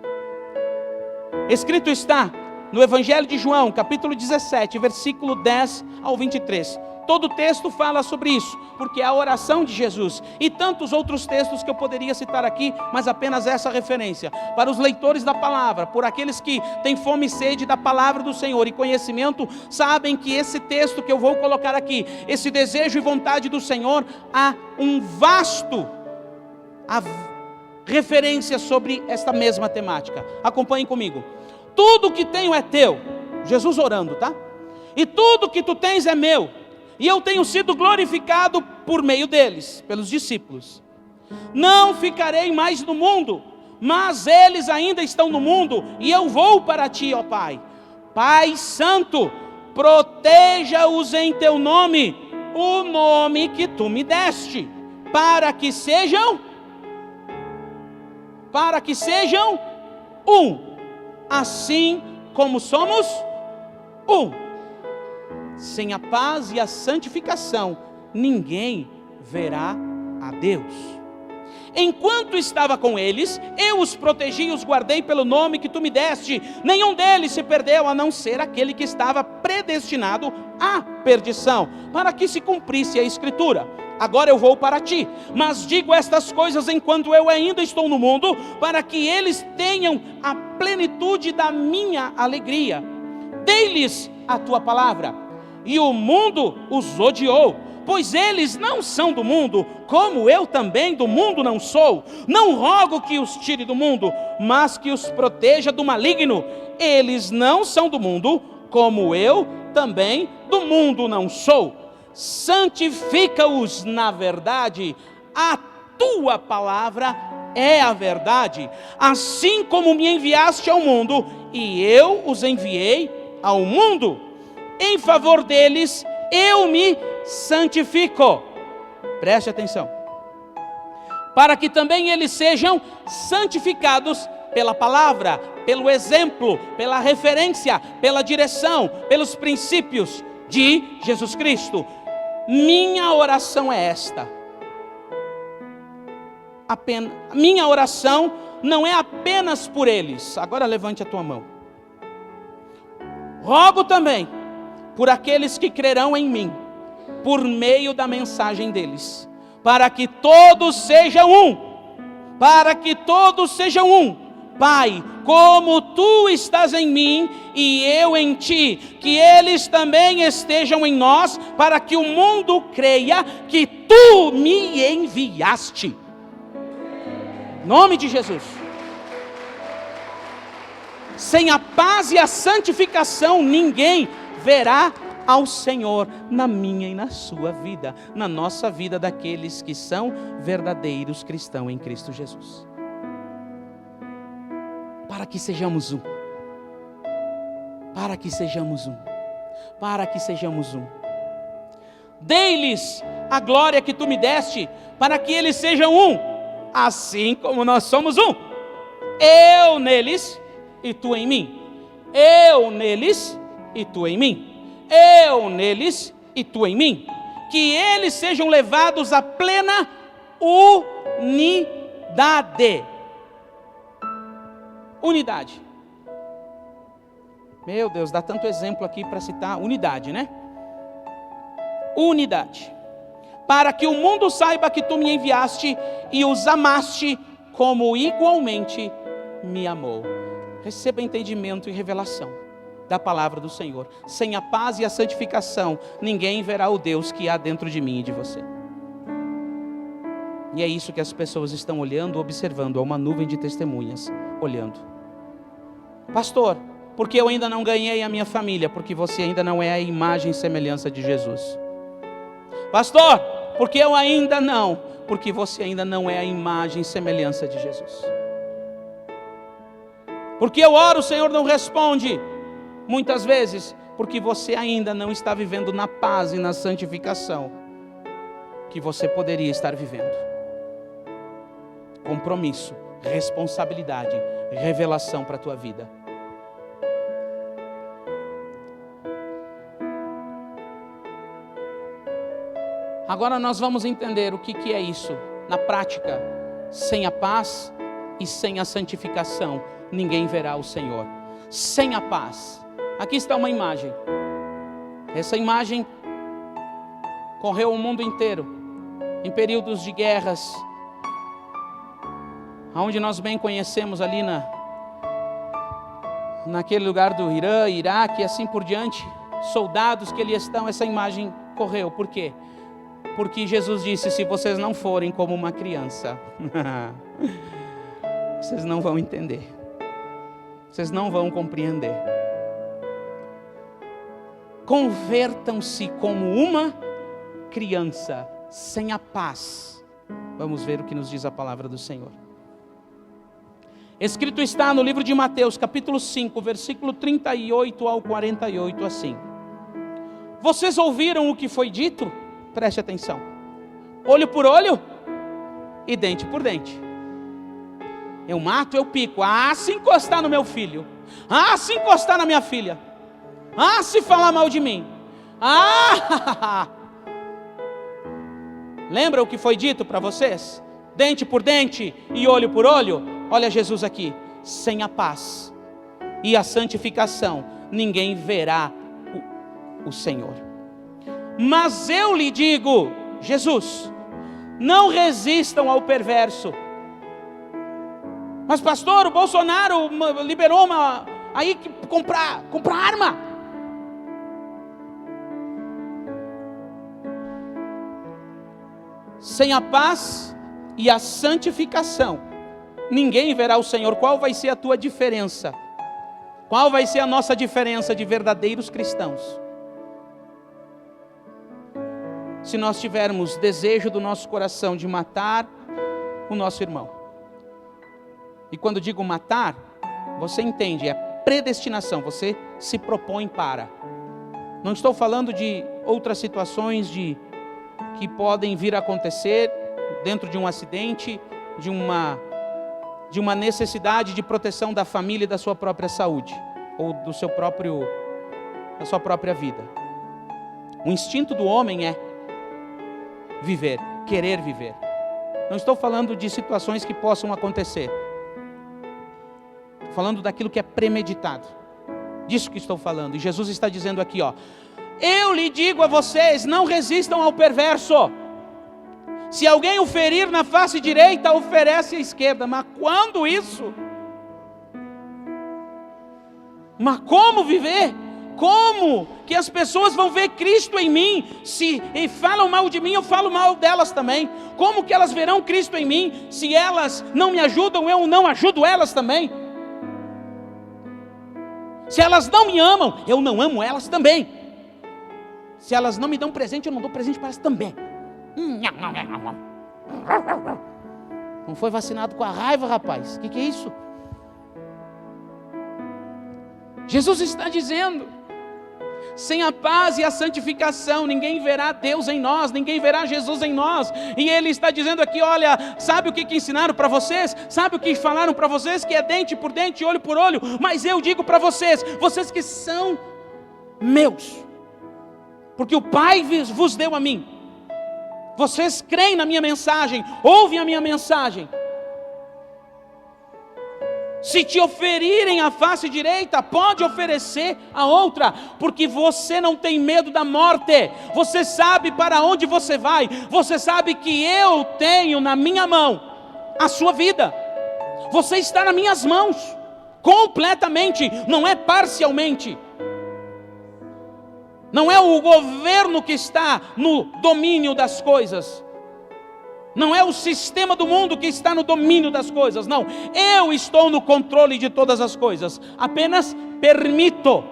S1: Escrito está no Evangelho de João, capítulo 17, versículo 10 ao 23. Todo o texto fala sobre isso, porque é a oração de Jesus. E tantos outros textos que eu poderia citar aqui, mas apenas essa referência. Para os leitores da palavra, por aqueles que têm fome e sede da palavra do Senhor e conhecimento, sabem que esse texto que eu vou colocar aqui, esse desejo e vontade do Senhor, há um vasto referência sobre esta mesma temática. Acompanhem comigo. Tudo que tenho é teu. Jesus orando, tá? E tudo que tu tens é meu. E eu tenho sido glorificado por meio deles, pelos discípulos. Não ficarei mais no mundo, mas eles ainda estão no mundo, e eu vou para ti, ó Pai. Pai Santo, proteja-os em teu nome, o nome que tu me deste, para que sejam um, assim como somos um. Sem a paz e a santificação, ninguém verá a Deus. Enquanto estava com eles, eu os protegi e os guardei pelo nome que tu me deste. Nenhum deles se perdeu, a não ser aquele que estava predestinado à perdição, para que se cumprisse a Escritura. Agora eu vou para ti, mas digo estas coisas enquanto eu ainda estou no mundo, para que eles tenham a plenitude da minha alegria. Dei-lhes a tua palavra, e o mundo os odiou, pois eles não são do mundo, como eu também do mundo não sou. Não rogo que os tire do mundo, mas que os proteja do maligno. Eles não são do mundo, como eu também do mundo não sou. Santifica-os na verdade, a tua palavra é a verdade. Assim como me enviaste ao mundo, e eu os enviei ao mundo, em favor deles eu me santifico. Preste atenção. Para que também eles sejam santificados pela palavra, pelo exemplo, pela referência, pela direção, pelos princípios de Jesus Cristo. Minha oração é esta. Minha oração não é apenas por eles. Agora levante a tua mão. Rogo também por aqueles que crerão em mim, por meio da mensagem deles, para que todos sejam um, Pai, como tu estás em mim e eu em ti, que eles também estejam em nós, para que o mundo creia que tu me enviaste. Em nome de Jesus. Sem a paz e a santificação, ninguém verá ao Senhor na minha e na sua vida, na nossa vida daqueles que são verdadeiros cristãos em Cristo Jesus. Para que sejamos um. Para que sejamos um. Para que sejamos um. Dei-lhes a glória que tu me deste, para que eles sejam um, assim como nós somos um. Eu neles e tu em mim. Eu neles e tu em mim. Eu neles e tu em mim. Que eles sejam levados à plena unidade. Unidade. Meu Deus, dá tanto exemplo aqui para citar. Unidade, né? Unidade. Para que o mundo saiba que tu me enviaste e os amaste como igualmente me amou. Receba entendimento e revelação da palavra do Senhor. Sem a paz e a santificação, ninguém verá o Deus que há dentro de mim e de você. E é isso que as pessoas estão olhando, observando. É uma nuvem de testemunhas olhando. Pastor, porque eu ainda não ganhei a minha família? Porque você ainda não é a imagem e semelhança de Jesus. Pastor, porque eu ainda não? Porque você ainda não é a imagem e semelhança de Jesus. Porque eu oro, o Senhor não responde? Muitas vezes, porque você ainda não está vivendo na paz e na santificação que você poderia estar vivendo. Compromisso, responsabilidade, revelação para a tua vida. Agora nós vamos entender o que é isso na prática. Sem a paz e sem a santificação, ninguém verá o Senhor. Sem a paz. Aqui está uma imagem. Essa imagem correu o mundo inteiro, em períodos de guerras, onde nós bem conhecemos ali naquele lugar do Irã, Iraque e assim por diante, soldados que ali estão, essa imagem correu. Por quê? Porque Jesus disse: se vocês não forem como uma criança, vocês não vão entender, vocês não vão compreender. Convertam-se como uma criança, sem a paz. Vamos ver o que nos diz a palavra do Senhor. Escrito está no livro de Mateus, capítulo 5, versículo 38 ao 48, assim: vocês ouviram o que foi dito? Preste atenção. Olho por olho e dente por dente. Eu mato, eu pico. Se encostar no meu filho, se encostar na minha filha, se falar mal de mim, lembra o que foi dito para vocês? Dente por dente e olho por olho. Olha Jesus aqui. Sem a paz e a santificação, ninguém verá o Senhor. Mas eu lhe digo, Jesus, não resistam ao perverso. Mas pastor, o Bolsonaro liberou aí comprar arma. Sem a paz e a santificação, ninguém verá o Senhor. Qual vai ser a tua diferença? Qual vai ser a nossa diferença de verdadeiros cristãos? Se nós tivermos desejo do nosso coração de matar o nosso irmão. E quando digo matar, você entende, é predestinação, você se propõe para. Não estou falando de outras situações que podem vir a acontecer dentro de um acidente, de uma necessidade de proteção da família e da sua própria saúde, ou da sua própria vida. O instinto do homem é viver, querer viver. Não estou falando de situações que possam acontecer. Estou falando daquilo que é premeditado. Disso que estou falando. E Jesus está dizendo aqui, eu lhe digo a vocês, não resistam ao perverso. Se alguém o ferir na face direita, oferece a esquerda. Mas quando isso? Mas como viver? Como que as pessoas vão ver Cristo em mim? Se falam mal de mim, eu falo mal delas também. Como que elas verão Cristo em mim? Se elas não me ajudam, eu não ajudo elas também. Se elas não me amam, eu não amo elas também. Se elas não me dão presente, eu não dou presente para elas também. Não foi vacinado com a raiva, rapaz? O que é isso? Jesus está dizendo: sem a paz e a santificação, ninguém verá Deus em nós, ninguém verá Jesus em nós. E Ele está dizendo aqui, olha, sabe o que ensinaram para vocês? Sabe o que falaram para vocês? Que é dente por dente, olho por olho. Mas eu digo para vocês, vocês que são meus, porque o Pai vos deu a mim. Vocês creem na minha mensagem, ouvem a minha mensagem. Se te oferirem a face direita, pode oferecer a outra, porque você não tem medo da morte, você sabe para onde você vai, você sabe que eu tenho na minha mão a sua vida, você está nas minhas mãos, completamente, não é parcialmente, não é o governo que está no domínio das coisas, não é o sistema do mundo que está no domínio das coisas, não. Eu estou no controle de todas as coisas. Apenas permito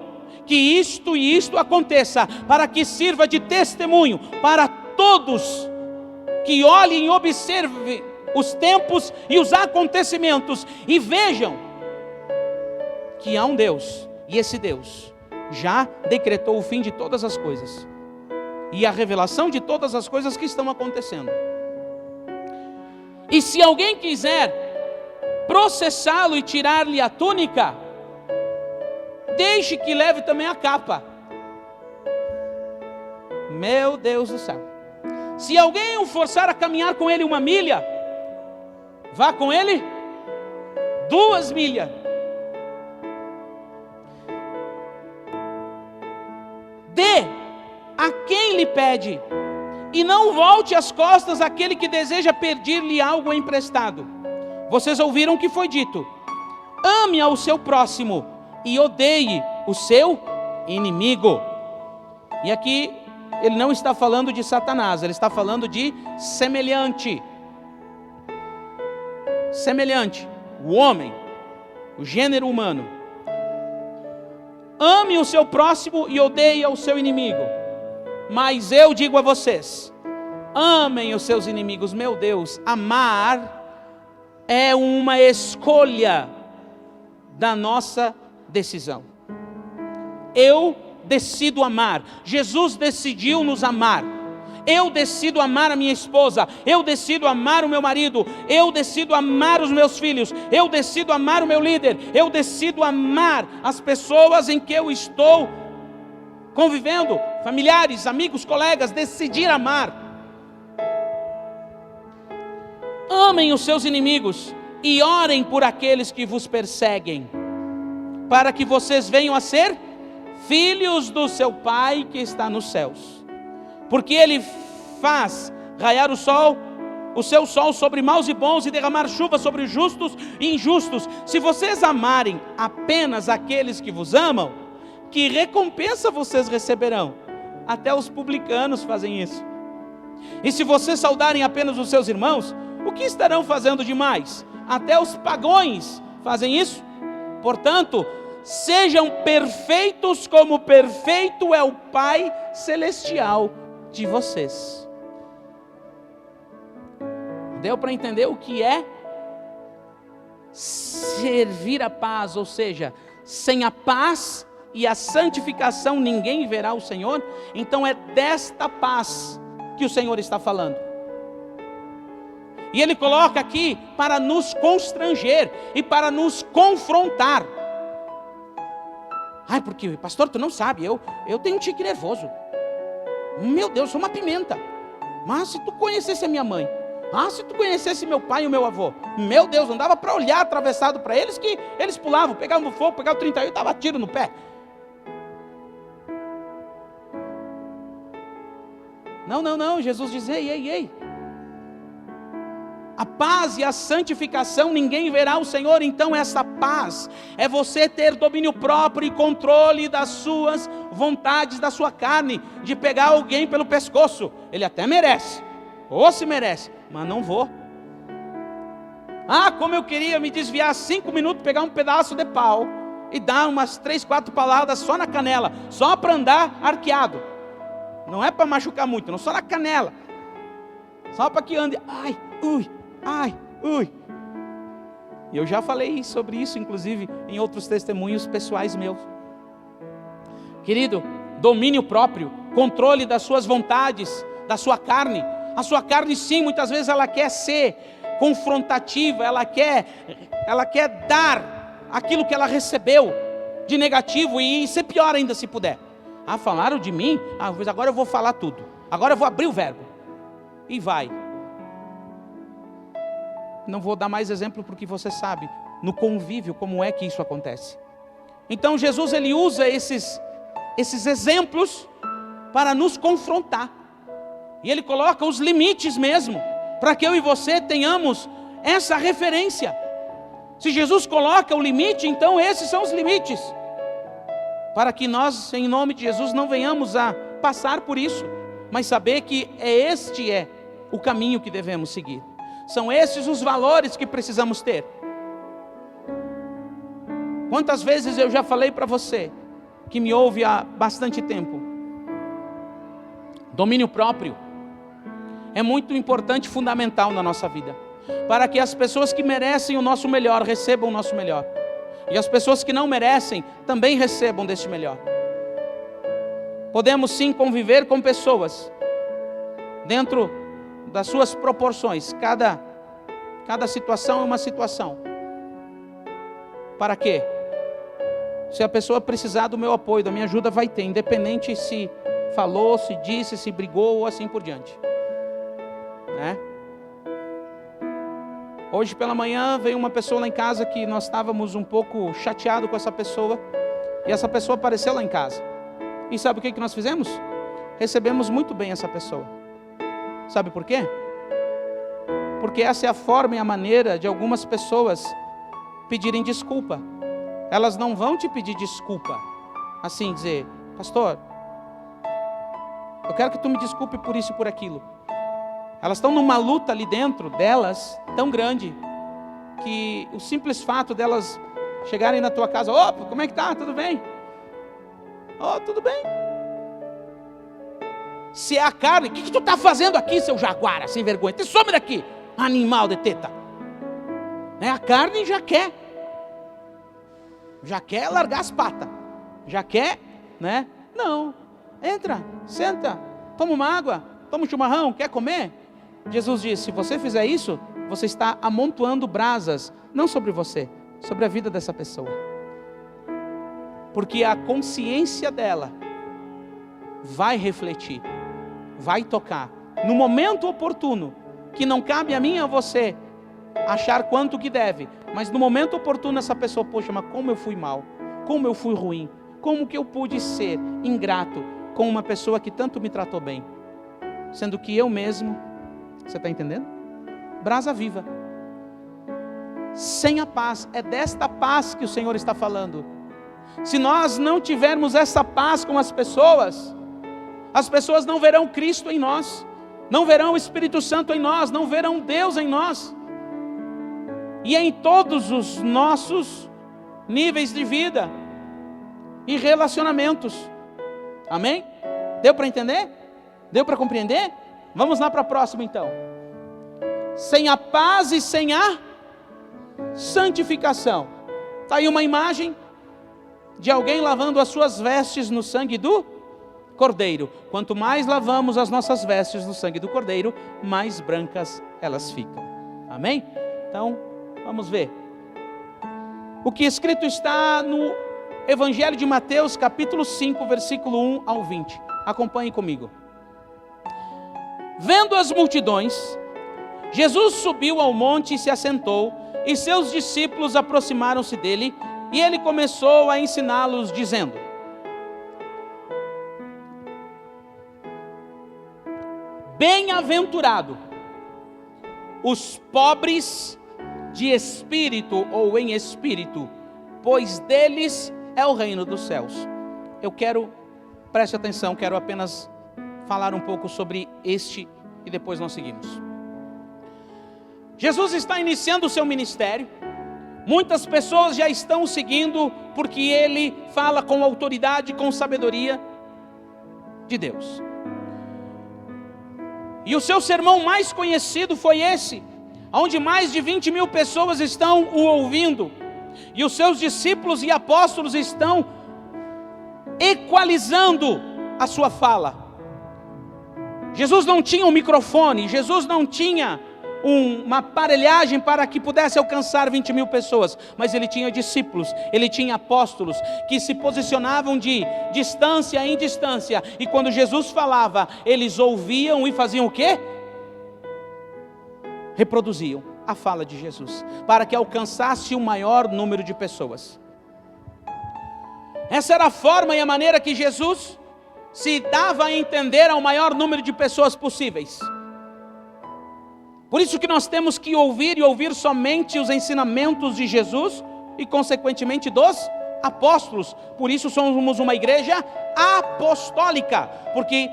S1: que isto e isto aconteça, para que sirva de testemunho para todos que olhem e observem os tempos e os acontecimentos e vejam que há um Deus, e esse Deus já decretou o fim de todas as coisas e a revelação de todas as coisas que estão acontecendo. E se alguém quiser processá-lo e tirar-lhe a túnica, deixe que leve também a capa. Meu Deus do céu. Se alguém o forçar a caminhar com ele 1 milha, vá com ele 2 milhas. Dê a quem lhe pede, e não volte as costas àquele que deseja pedir-lhe algo emprestado. Vocês ouviram o que foi dito: ame ao seu próximo e odeie o seu inimigo. E aqui ele não está falando de Satanás, ele está falando de semelhante. Semelhante, o homem, o gênero humano. Ame o seu próximo e odeie o seu inimigo. Mas eu digo a vocês, amem os seus inimigos. Meu Deus, amar é uma escolha da nossa decisão. Eu decido amar. Jesus decidiu nos amar. Eu decido amar a minha esposa. Eu decido amar o meu marido. Eu decido amar os meus filhos. Eu decido amar o meu líder. Eu decido amar as pessoas em que eu estou convivendo, familiares, amigos, colegas. Decidir amar. Amem os seus inimigos e orem por aqueles que vos perseguem, para que vocês venham a ser filhos do seu Pai que está nos céus. Porque Ele faz raiar o seu sol sobre maus e bons, e derramar chuva sobre justos e injustos. Se vocês amarem apenas aqueles que vos amam, que recompensa vocês receberão? Até os publicanos fazem isso. E se vocês saudarem apenas os seus irmãos, o que estarão fazendo demais? Até os pagãos fazem isso. Portanto, sejam perfeitos como perfeito é o Pai Celestial de vocês. Deu para entender o que é servir a paz? Ou seja, sem a paz e a santificação ninguém verá o Senhor. Então é desta paz que o Senhor está falando. E Ele coloca aqui para nos constranger e para nos confrontar. Ai, porque pastor, tu não sabe, eu tenho um tique nervoso. Meu Deus, sou uma pimenta. Mas se tu conhecesse a minha mãe, se tu conhecesse meu pai e o meu avô, meu Deus, não dava para olhar atravessado para eles, que eles pulavam, pegavam no fogo, pegavam o 38 e dava tiro no pé. Não, Jesus diz, ei. A paz e a santificação ninguém verá o Senhor. Então essa paz é você ter domínio próprio e controle das suas vontades, da sua carne, de pegar alguém pelo pescoço. Ele até merece, ou se merece, mas não vou. Como eu queria me desviar 5 minutos, pegar um pedaço de pau e dar umas 3, 4 paladas só na canela, só para andar arqueado. Não é para machucar muito, não, só na canela, só para que ande, ui. E eu já falei sobre isso, inclusive, em outros testemunhos pessoais meus. Querido, domínio próprio, controle das suas vontades, da sua carne. A sua carne, sim, muitas vezes ela quer ser confrontativa, ela quer dar aquilo que ela recebeu de negativo e ser pior ainda se puder. Falaram de mim? Pois agora eu vou falar tudo. Agora eu vou abrir o verbo. E vai. Não vou dar mais exemplo porque você sabe no convívio, como é que isso acontece. Então Jesus, ele usa esses exemplos para nos confrontar. E ele coloca os limites mesmo, para que eu e você tenhamos essa referência. Se Jesus coloca o limite, então esses são os limites. Para que nós, em nome de Jesus, não venhamos a passar por isso, mas saber que este é o caminho que devemos seguir. São esses os valores que precisamos ter. Quantas vezes eu já falei para você, que me ouve há bastante tempo, domínio próprio é muito importante, fundamental na nossa vida, para que as pessoas que merecem o nosso melhor recebam o nosso melhor, e as pessoas que não merecem também recebam deste melhor. Podemos sim conviver com pessoas dentro das suas proporções, cada situação é uma situação. Para quê? Se a pessoa precisar do meu apoio, da minha ajuda, vai ter, independente se falou, se disse, se brigou ou assim por diante, né? Hoje pela manhã veio uma pessoa lá em casa que nós estávamos um pouco chateados com essa pessoa, e essa pessoa apareceu lá em casa. E sabe o que nós fizemos? Recebemos muito bem essa pessoa. Sabe por quê? Porque essa é a forma e a maneira de algumas pessoas pedirem desculpa. Elas não vão te pedir desculpa, assim dizer, pastor, eu quero que tu me desculpe por isso e por aquilo. Elas estão numa luta ali dentro delas, tão grande, que o simples fato delas chegarem na tua casa, opa, como é que tá? Tudo bem? Oh, tudo bem. Se é a carne, o que tu está fazendo aqui, seu jaguara, sem vergonha? Te some daqui, animal de teta. A carne já quer largar as patas, já quer, né? Não, entra, senta, toma uma água, toma um chimarrão, quer comer? Jesus disse, se você fizer isso, você está amontoando brasas, não sobre você, sobre a vida dessa pessoa. Porque a consciência dela vai refletir, vai tocar, no momento oportuno, que não cabe a mim e a você achar quanto que deve, mas no momento oportuno essa pessoa, poxa, mas como eu fui mal, como eu fui ruim, como que eu pude ser ingrato com uma pessoa que tanto me tratou bem, sendo que eu mesmo, você está entendendo? Brasa viva, sem a paz, é desta paz que o Senhor está falando. Se nós não tivermos essa paz com as pessoas não verão Cristo em nós, não verão o Espírito Santo em nós, não verão Deus em nós, e em todos os nossos níveis de vida e relacionamentos. Amém? Deu para entender? Deu para compreender? Vamos lá para a próxima então. Sem a paz e sem a santificação. Está aí uma imagem de alguém lavando as suas vestes no sangue do Cordeiro. Quanto mais lavamos as nossas vestes no sangue do Cordeiro, mais brancas elas ficam. Amém? Então, vamos ver. O que escrito está no Evangelho de Mateus, capítulo 5, versículo 1 ao 20. Acompanhe comigo. Vendo as multidões, Jesus subiu ao monte e se assentou, e seus discípulos aproximaram-se dele, e ele começou a ensiná-los, dizendo: Bem-aventurado os pobres de espírito ou em espírito, pois deles é o reino dos céus. Preste atenção, quero apenas falar um pouco sobre este e depois nós seguimos. Jesus está iniciando o seu ministério, muitas pessoas já estão o seguindo porque ele fala com autoridade, com sabedoria de Deus. E o seu sermão mais conhecido foi esse, onde mais de 20.000 pessoas estão o ouvindo, e os seus discípulos e apóstolos estão equalizando a sua fala. Jesus não tinha um microfone, Jesus não tinha uma aparelhagem para que pudesse alcançar 20.000 pessoas, mas ele tinha discípulos, ele tinha apóstolos que se posicionavam de distância em distância, e quando Jesus falava, eles ouviam e faziam o quê? Reproduziam. a fala de Jesus, para que alcançasse o maior número de pessoas. Essa era a forma e a maneira que Jesus se dava a entender ao maior número de pessoas possíveis. Por isso que nós temos que ouvir e ouvir somente os ensinamentos de Jesus e consequentemente dos apóstolos. Por isso somos uma igreja apostólica, porque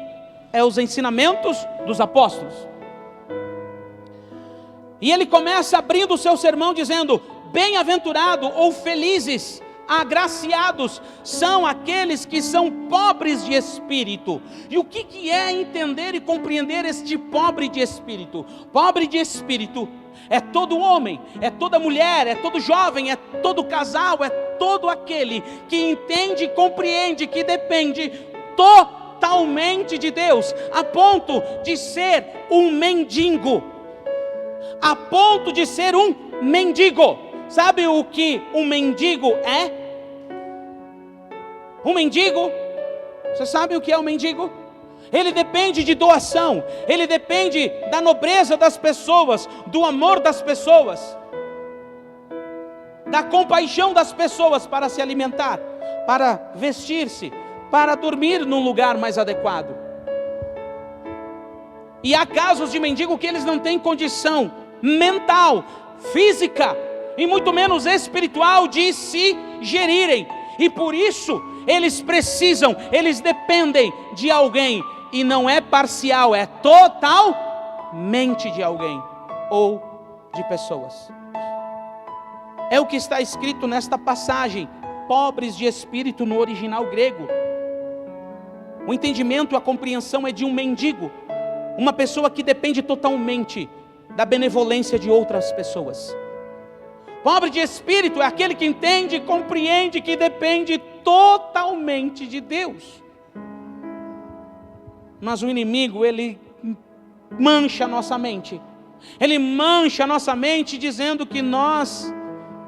S1: é os ensinamentos dos apóstolos. E ele começa abrindo o seu sermão dizendo: bem-aventurado ou felizes, agraciados são aqueles que são pobres de espírito. E o que é entender e compreender este pobre de espírito? Pobre de espírito é todo homem, é toda mulher, é todo jovem, é todo casal, é todo aquele que entende e compreende que depende totalmente de Deus, a ponto de ser um mendigo. A ponto de ser um mendigo. Sabe o que um mendigo é? Um mendigo, você sabe o que é um mendigo? Ele depende de doação, ele depende da nobreza das pessoas, do amor das pessoas, da compaixão das pessoas para se alimentar, para vestir-se, para dormir num lugar mais adequado. E há casos de mendigo que eles não têm condição mental, física e muito menos espiritual de se gerirem, e por isso eles precisam, eles dependem de alguém, e não é parcial, é totalmente de alguém ou de pessoas. É o que está escrito nesta passagem: pobres de espírito no original grego. O entendimento, a compreensão é de um mendigo, uma pessoa que depende totalmente da benevolência de outras pessoas. Pobre de espírito é aquele que entende e compreende que depende totalmente de Deus. Mas o inimigo, ele mancha a nossa mente. Ele mancha a nossa mente dizendo que nós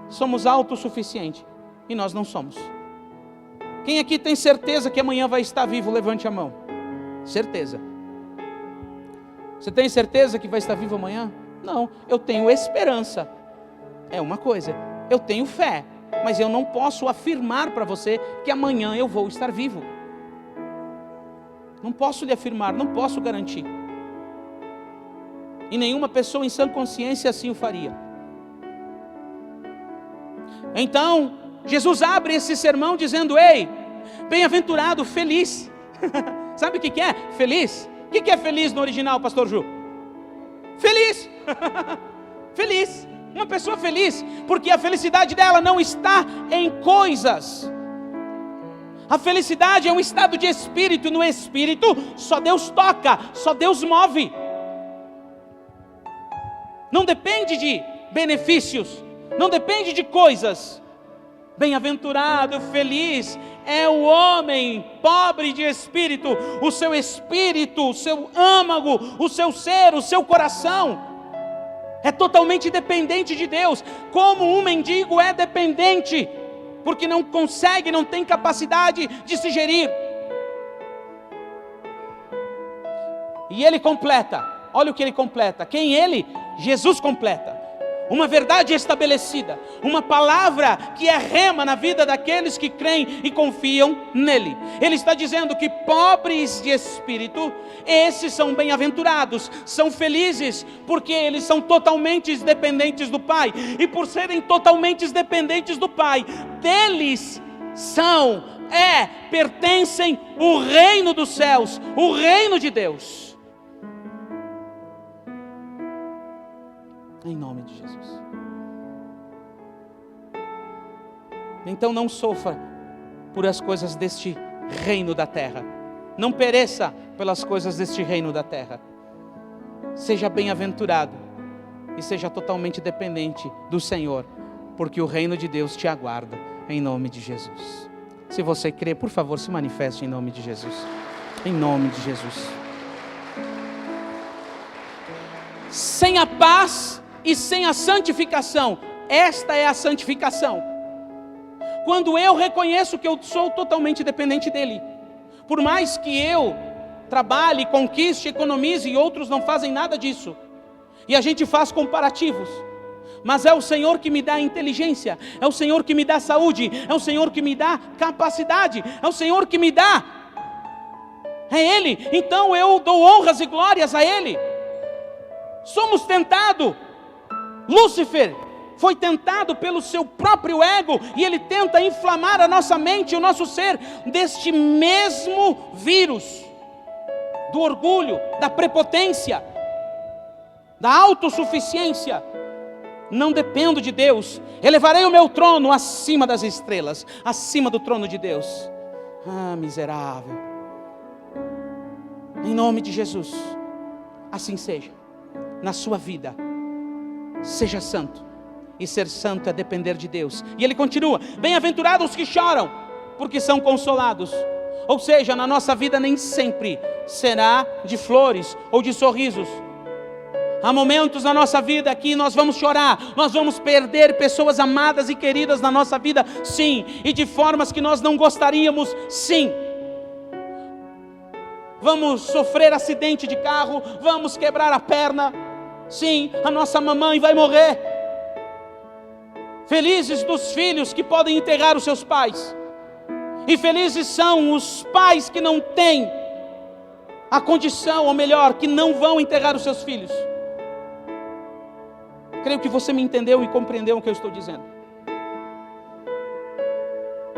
S1: somos autossuficientes. E nós não somos. Quem aqui tem certeza que amanhã vai estar vivo? Levante a mão. Certeza. Você tem certeza que vai estar vivo amanhã? Não, eu tenho esperança. É uma coisa, eu tenho fé, mas eu não posso afirmar para você que amanhã eu vou estar vivo. Não posso lhe afirmar, não posso garantir. E nenhuma pessoa em sã consciência assim o faria. Então, Jesus abre esse sermão dizendo: ei, bem-aventurado, feliz. Sabe o que é feliz? O que é feliz no original, pastor Ju? Feliz. Feliz. Uma pessoa feliz, porque a felicidade dela não está em coisas. A felicidade é um estado de espírito. No espírito só Deus toca, só Deus move. Não depende de benefícios, não depende de coisas. Bem-aventurado, feliz é o homem pobre de espírito. O seu espírito, o seu âmago, o seu ser, o seu coração é totalmente dependente de Deus, como um mendigo é dependente, porque não consegue, não tem capacidade de se gerir. E ele completa, olha o que ele completa. Quem ele? Jesus completa. Uma verdade estabelecida, uma palavra que é rema na vida daqueles que creem e confiam nele. Ele está dizendo que pobres de espírito, esses são bem-aventurados, são felizes, porque eles são totalmente dependentes do Pai. E por serem totalmente dependentes do Pai, deles pertencem o reino dos céus, o reino de Deus. Em nome de Jesus. Então não sofra por as coisas deste reino da terra. Não pereça pelas coisas deste reino da terra. Seja bem-aventurado e seja totalmente dependente do Senhor, porque o reino de Deus te aguarda, em nome de Jesus. Se você crê, por favor, se manifeste em nome de Jesus. Em nome de Jesus. Sem a paz e sem a santificação, esta é a santificação. Quando eu reconheço que eu sou totalmente dependente dele, por mais que eu trabalhe, conquiste, economize, e outros não fazem nada disso, e a gente faz comparativos, Mas é o Senhor que me dá inteligência, é o Senhor que me dá saúde, é o Senhor que me dá capacidade, é o Senhor que me dá. É Ele, então eu dou honras e glórias a Ele. Somos tentados. Lúcifer foi tentado pelo seu próprio ego, e ele tenta inflamar a nossa mente e o nosso ser deste mesmo vírus, do orgulho, da prepotência, da autossuficiência. Não dependo de Deus, elevarei o meu trono acima das estrelas, acima do trono de Deus. Ah, miserável. Em nome de Jesus, assim seja na sua vida. Seja santo. E ser santo é depender de Deus. E ele continua: bem-aventurados os que choram, porque são consolados. Ou seja, na nossa vida nem sempre será de flores ou de sorrisos. Há momentos na nossa vida que nós vamos chorar, nós vamos perder pessoas amadas e queridas na nossa vida, sim, e de formas que nós não gostaríamos, sim. Vamos sofrer acidente de carro, vamos quebrar a perna, sim, a nossa mamãe vai morrer. Felizes dos filhos que podem enterrar os seus pais, e felizes são os pais que não têm a condição, ou melhor, que não vão enterrar os seus filhos. Creio que você me entendeu e compreendeu o que eu estou dizendo.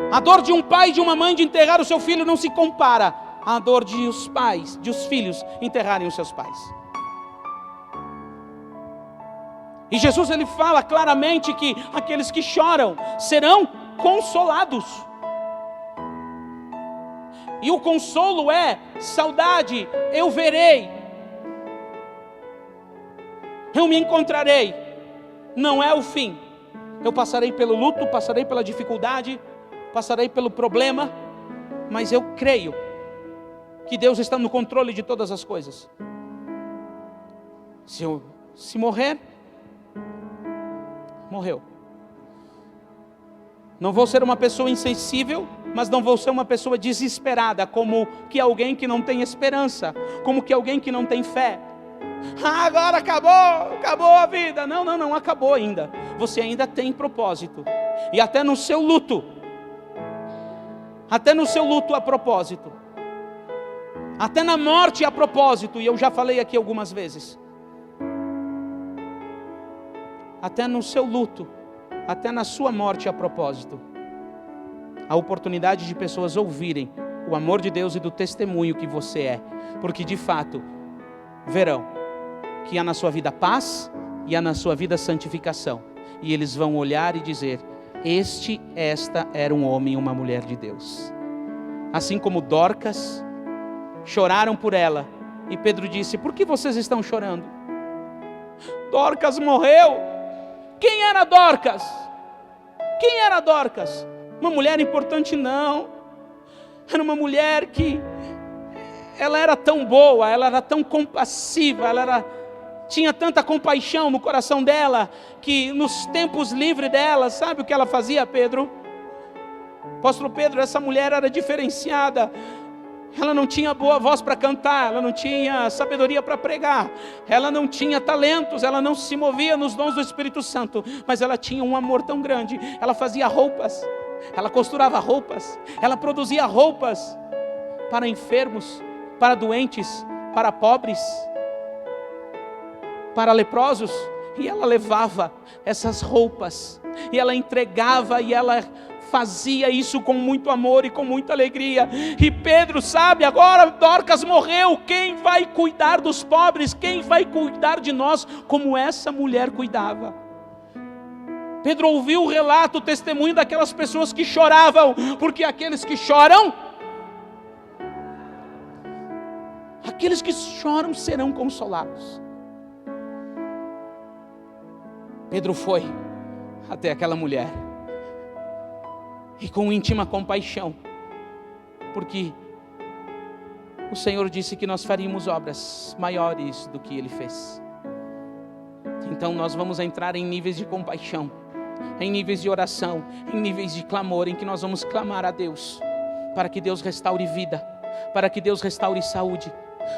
S1: A dor de um pai e de uma mãe de enterrar o seu filho não se compara à dor de os pais, de os filhos enterrarem os seus pais. E Jesus ele fala claramente que aqueles que choram serão consolados. E o consolo é saudade, eu verei, eu me encontrarei. Não é o fim. Eu passarei pelo luto, passarei pela dificuldade, passarei pelo problema, mas eu creio que Deus está no controle de todas as coisas. Se morrer, morreu. Não vou ser uma pessoa insensível, mas não vou ser uma pessoa desesperada, como que alguém que não tem esperança, como que alguém que não tem fé. Agora acabou a vida. Não acabou ainda. Você ainda tem propósito. E até no seu luto há propósito. Até na morte há propósito. E eu já falei aqui algumas vezes. Até no seu luto, até na sua morte há propósito. A oportunidade de pessoas ouvirem o amor de Deus e do testemunho que você é. Porque de fato, verão que há na sua vida paz e há na sua vida santificação. E eles vão olhar e dizer: esta era um homem e uma mulher de Deus. Assim como Dorcas, choraram por ela. E Pedro disse: por que vocês estão chorando? Dorcas morreu. Quem era Dorcas? Quem era Dorcas? Uma mulher importante? Não. Era uma mulher que ela era tão boa, ela era tão compassiva, tinha tanta compaixão no coração dela, que nos tempos livres dela, sabe o que ela fazia, Pedro? Apóstolo Pedro, essa mulher era diferenciada. Ela não tinha boa voz para cantar, ela não tinha sabedoria para pregar, ela não tinha talentos, ela não se movia nos dons do Espírito Santo, mas ela tinha um amor tão grande. Ela fazia roupas, ela costurava roupas, ela produzia roupas para enfermos, para doentes, para pobres, para leprosos, e ela levava essas roupas, e ela entregava, e ela fazia isso com muito amor e com muita alegria. E Pedro sabe, agora Dorcas morreu, quem vai cuidar dos pobres? Quem vai cuidar de nós como essa mulher cuidava? Pedro ouviu o relato, o testemunho daquelas pessoas que choravam, porque aqueles que choram serão consolados. Pedro foi até aquela mulher, e com íntima compaixão, porque o Senhor disse que nós faríamos obras maiores do que Ele fez. Então nós vamos entrar em níveis de compaixão, em níveis de oração, em níveis de clamor, em que nós vamos clamar a Deus, para que Deus restaure vida, para que Deus restaure saúde,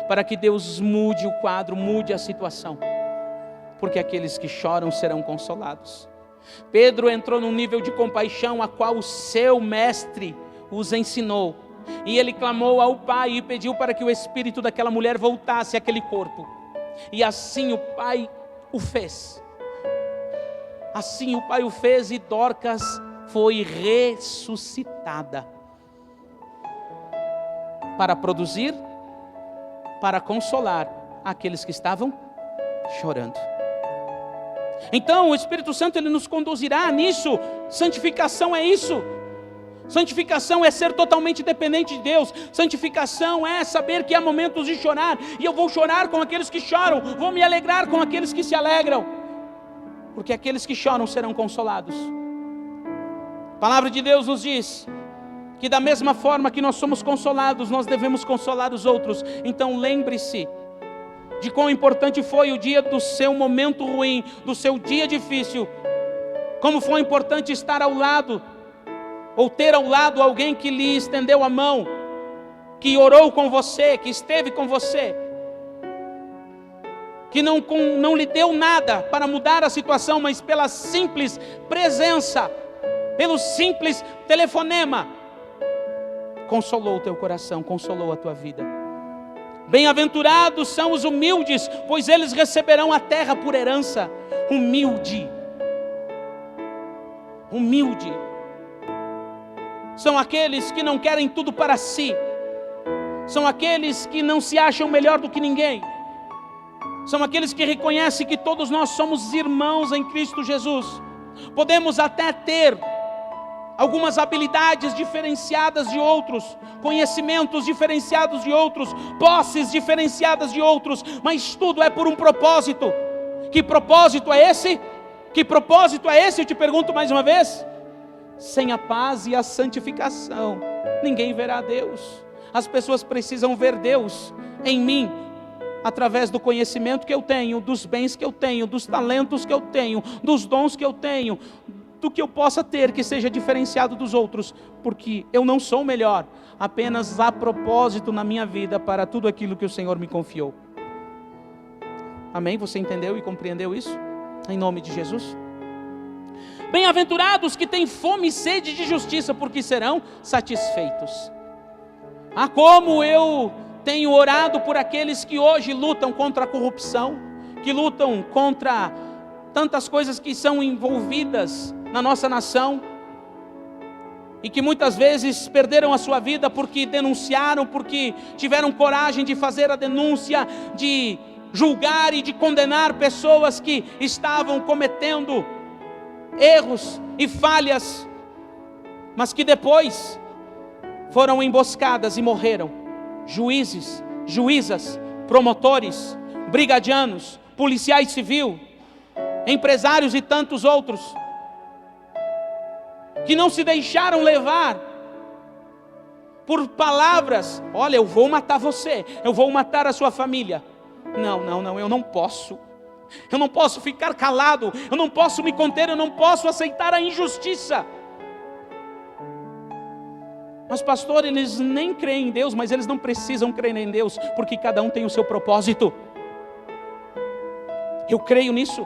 S1: para que Deus mude o quadro, mude a situação. porque aqueles que choram serão consolados. Pedro entrou num nível de compaixão a qual o seu mestre os ensinou. E ele clamou ao Pai e pediu para que o espírito daquela mulher voltasse àquele corpo. E assim o Pai o fez. Assim o Pai o fez e Dorcas foi ressuscitada. Para produzir, para consolar aqueles que estavam chorando. Então o Espírito Santo ele nos conduzirá nisso. Santificação é isso. Santificação é ser totalmente dependente de Deus. Santificação é saber que há momentos de chorar, e eu vou chorar com aqueles que choram, vou me alegrar com aqueles que se alegram, porque aqueles que choram serão consolados. A palavra de Deus nos diz que da mesma forma que nós somos consolados, nós devemos consolar os outros. Então lembre-se de quão importante foi o dia do seu momento ruim, do seu dia difícil, como foi importante estar ao lado, ou ter ao lado alguém que lhe estendeu a mão, que orou com você, que esteve com você, que não lhe deu nada para mudar a situação, mas pela simples presença, pelo simples telefonema, consolou o teu coração, consolou a tua vida. Bem-aventurados são os humildes, pois eles receberão a terra por herança. Humilde são aqueles que não querem tudo para si, são aqueles que não se acham melhor do que ninguém, são aqueles que reconhecem que todos nós somos irmãos em Cristo Jesus. Podemos até ter algumas habilidades diferenciadas de outros, conhecimentos diferenciados de outros, posses diferenciadas de outros, mas tudo é por um propósito. Que propósito é esse? Que propósito é esse? Eu te pergunto mais uma vez. Sem a paz e a santificação, ninguém verá Deus. As pessoas precisam ver Deus em mim, através do conhecimento que eu tenho, dos bens que eu tenho, dos talentos que eu tenho, dos dons que eu tenho, do que eu possa ter que seja diferenciado dos outros, porque eu não sou melhor, apenas há propósito na minha vida para tudo aquilo que o Senhor me confiou. Amém? Você entendeu e compreendeu isso? Em nome de Jesus. Bem-aventurados que têm fome e sede de justiça, porque serão satisfeitos. Ah, como eu tenho orado por aqueles que hoje lutam contra a corrupção, que lutam contra tantas coisas que são envolvidas na nossa nação, e que muitas vezes perderam a sua vida porque denunciaram, porque tiveram coragem de fazer a denúncia, de julgar e de condenar pessoas que estavam cometendo erros e falhas, mas que depois foram emboscadas e morreram. Juízes, juízas, promotores, brigadianos, policiais civis, empresários e tantos outros, que não se deixaram levar por palavras: olha, eu vou matar você, eu vou matar a sua família. Não, eu não posso. Eu não posso ficar calado, eu não posso me conter, eu não posso aceitar a injustiça. Mas pastor, eles nem creem em Deus, mas eles não precisam crer em Deus, porque cada um tem o seu propósito. Eu creio nisso,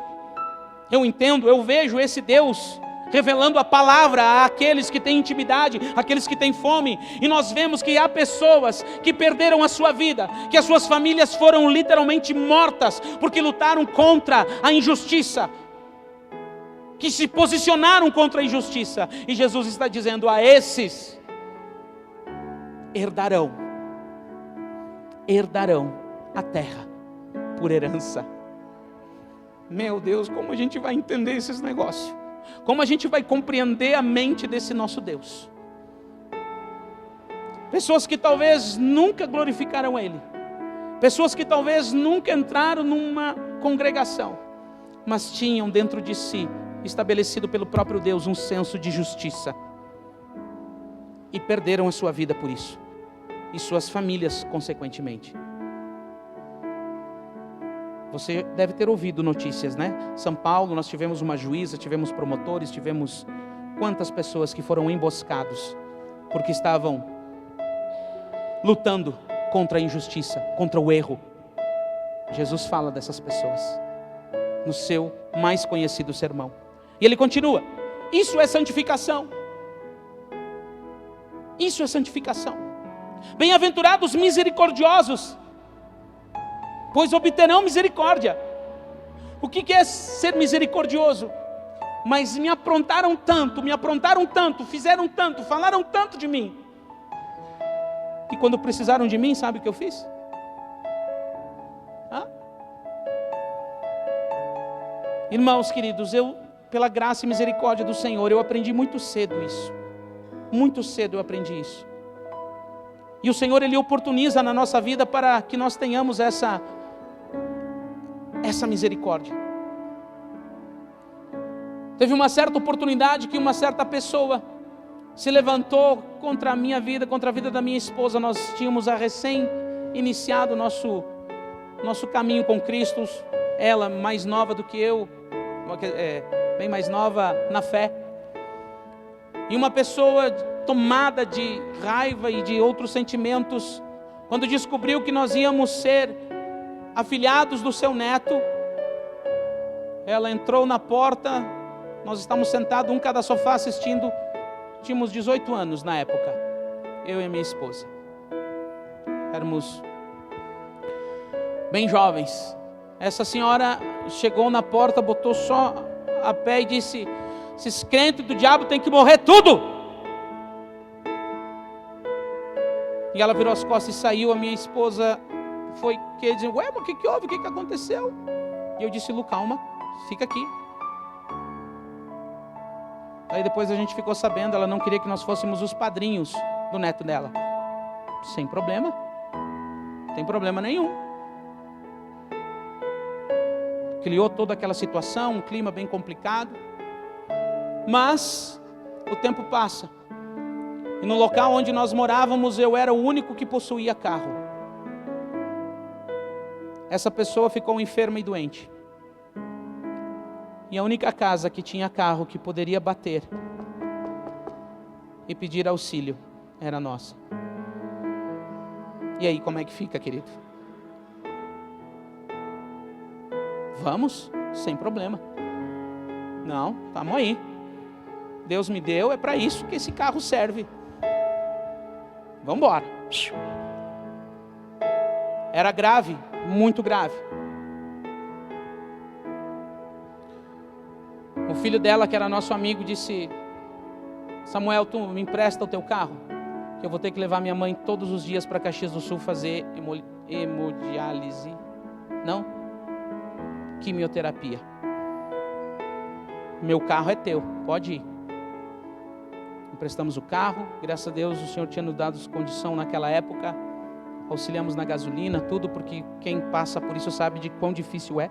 S1: eu entendo, eu vejo esse Deus revelando a palavra àqueles que têm intimidade, àqueles que têm fome. E nós vemos que há pessoas que perderam a sua vida, que as suas famílias foram literalmente mortas, porque lutaram contra a injustiça, que se posicionaram contra a injustiça. E Jesus está dizendo: a esses herdarão a terra por herança. Meu Deus, como a gente vai entender esses negócios? Como a gente vai compreender a mente desse nosso Deus? Pessoas que talvez nunca glorificaram Ele, pessoas que talvez nunca entraram numa congregação, mas tinham dentro de si, estabelecido pelo próprio Deus, um senso de justiça, e perderam a sua vida por isso, e suas famílias consequentemente. Você deve ter ouvido notícias, né? São Paulo, nós tivemos uma juíza, tivemos promotores, tivemos quantas pessoas que foram emboscados porque estavam lutando contra a injustiça, contra o erro. Jesus fala dessas pessoas. no seu mais conhecido sermão. E ele continua: isso é santificação. Isso é santificação. Bem-aventurados misericordiosos, pois obterão misericórdia. O que é ser misericordioso? Mas me aprontaram tanto, fizeram tanto, falaram tanto de mim. E quando precisaram de mim, sabe o que eu fiz? Irmãos queridos, pela graça e misericórdia do Senhor, eu aprendi muito cedo isso. Muito cedo eu aprendi isso. E o Senhor, Ele oportuniza na nossa vida para que nós tenhamos essa misericórdia. Teve uma certa oportunidade que uma certa pessoa se levantou contra a minha vida, contra a vida da minha esposa. Nós tínhamos recém-iniciado nosso caminho com Cristo. Ela mais nova do que eu, bem mais nova na fé. E uma pessoa tomada de raiva e de outros sentimentos, quando descobriu que nós íamos ser afilhados do seu neto, ela entrou na porta. Nós estávamos sentados, um cada sofá assistindo. Tínhamos 18 anos na época, eu e a minha esposa. Éramos bem jovens. Essa senhora chegou na porta, botou só a pé e disse: esses crentes do diabo tem que morrer tudo. E ela virou as costas e saiu. A minha esposa foi dizendo: ué, mas o que houve? O que aconteceu? E eu disse: Lu, calma, fica aqui. Aí depois a gente ficou sabendo, ela não queria que nós fôssemos os padrinhos do neto dela. Sem problema. Não tem problema nenhum. Criou toda aquela situação, um clima bem complicado. Mas o tempo passa. E no local onde nós morávamos, eu era o único que possuía carro. Essa pessoa ficou enferma e doente. E a única casa que tinha carro que poderia bater e pedir auxílio era nossa. E aí, como é que fica, querido? Vamos? Sem problema. Não, estamos aí. Deus me deu, é para isso que esse carro serve. Vamos embora. Era grave, muito grave. O filho dela, que era nosso amigo, disse: Samuel, tu me empresta o teu carro? Que eu vou ter que levar minha mãe todos os dias para Caxias do Sul fazer hemodiálise. Não? Quimioterapia. Meu carro é teu, pode ir. Emprestamos o carro, graças a Deus o Senhor tinha nos dado condição naquela época. Auxiliamos na gasolina, tudo, porque quem passa por isso sabe de quão difícil é.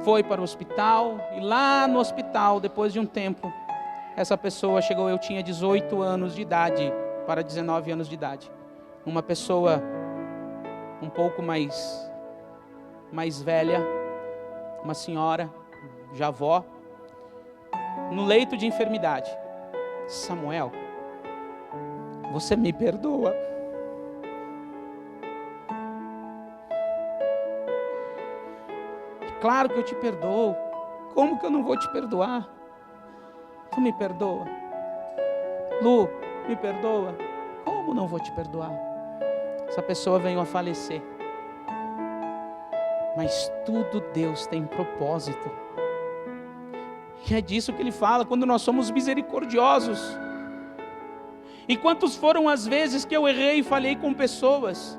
S1: Foi para o hospital, e lá no hospital, depois de um tempo, essa pessoa chegou. Eu tinha 18 anos de idade para 19 anos de idade. Uma pessoa um pouco mais velha, uma senhora, já avó, no leito de enfermidade. Samuel, você me perdoa? Claro que eu te perdoo. Como que eu não vou te perdoar? Tu me perdoa? Lu, me perdoa? Como não vou te perdoar? Essa pessoa veio a falecer. Mas tudo Deus tem propósito. E é disso que Ele fala, quando nós somos misericordiosos. E quantas foram as vezes que eu errei e falhei com pessoas?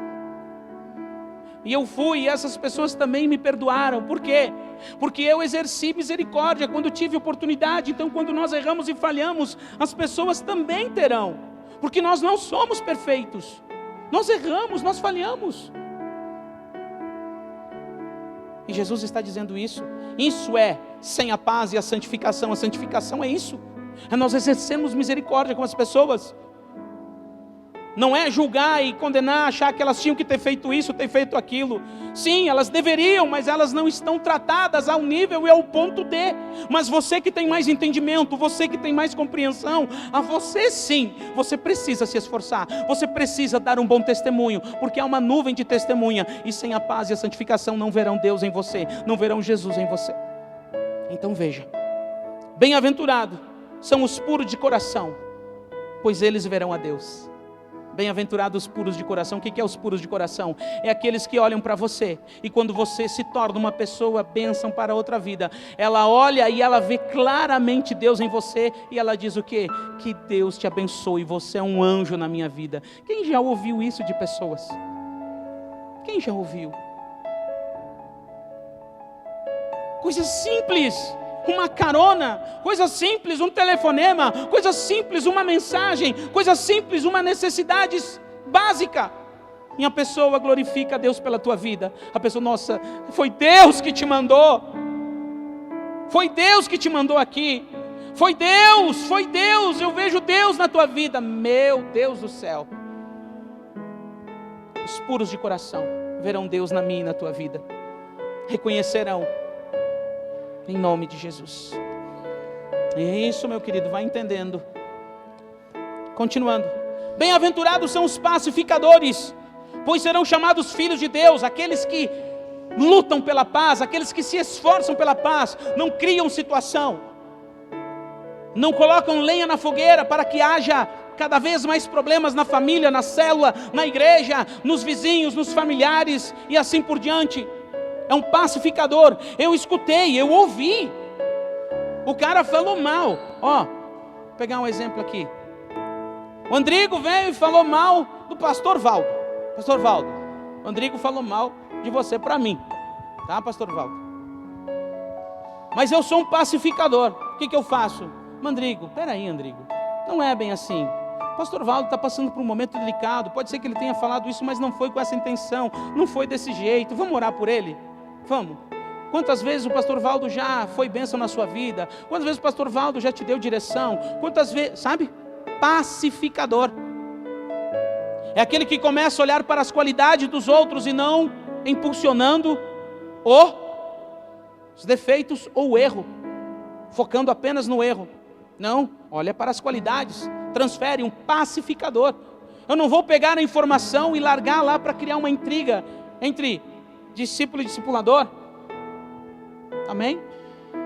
S1: E eu fui, e essas pessoas também me perdoaram. Por quê? Porque eu exerci misericórdia quando tive oportunidade. Então, quando nós erramos e falhamos, as pessoas também terão. Porque nós não somos perfeitos. Nós erramos, nós falhamos. E Jesus está dizendo isso. Isso é sem a paz e a santificação. A santificação é isso. É nós exercermos misericórdia com as pessoas. Não é julgar e condenar, achar que elas tinham que ter feito isso, ter feito aquilo. Sim, elas deveriam, mas elas não estão tratadas ao nível e ao ponto de. Mas você que tem mais entendimento, você que tem mais compreensão, a você sim, você precisa se esforçar. Você precisa dar um bom testemunho, porque há uma nuvem de testemunha. E sem a paz e a santificação não verão Deus em você, não verão Jesus em você. Então veja, bem-aventurado são os puros de coração, pois eles verão a Deus. Bem-aventurados os puros de coração. O que é os puros de coração? É aqueles que olham para você, e quando você se torna uma pessoa bênção para outra vida, ela olha e ela vê claramente Deus em você, e ela diz o quê? Que Deus te abençoe, você é um anjo na minha vida. Quem já ouviu isso de pessoas? Quem já ouviu? Coisa simples, uma carona, coisa simples, um telefonema, coisa simples, uma mensagem, coisa simples, uma necessidade básica. E a pessoa glorifica a Deus pela tua vida. A pessoa, nossa, foi Deus que te mandou. Foi Deus que te mandou aqui. Foi Deus, eu vejo Deus na tua vida. Meu Deus do céu. Os puros de coração verão Deus na minha e na tua vida. Reconhecerão. Em nome de Jesus. Isso, meu querido, vai entendendo. Continuando. Bem-aventurados são os pacificadores, pois serão chamados filhos de Deus. Aqueles que lutam pela paz, aqueles que se esforçam pela paz, não criam situação, não colocam lenha na fogueira para que haja cada vez mais problemas na família, na célula, na igreja, nos vizinhos, nos familiares e assim por diante. É um pacificador. Eu escutei, eu ouvi. O cara falou mal. Vou pegar um exemplo aqui. O Andrigo veio e falou mal do pastor Valdo. Pastor Valdo, o Andrigo falou mal de você para mim. Tá, pastor Valdo? Mas eu sou um pacificador. O que eu faço? Andrigo, peraí, Andrigo. Não é bem assim. O pastor Valdo está passando por um momento delicado. Pode ser que ele tenha falado isso, mas não foi com essa intenção. Não foi desse jeito. Vamos orar por ele? Vamos. Quantas vezes o pastor Valdo já foi bênção na sua vida? Quantas vezes o pastor Valdo já te deu direção? Quantas vezes, sabe? Pacificador. É aquele que começa a olhar para as qualidades dos outros e não impulsionando os defeitos ou o erro, focando apenas no erro. Não, olha para as qualidades, transfere, um pacificador. Eu não vou pegar a informação e largar lá para criar uma intriga entre discípulo e discipulador. Amém?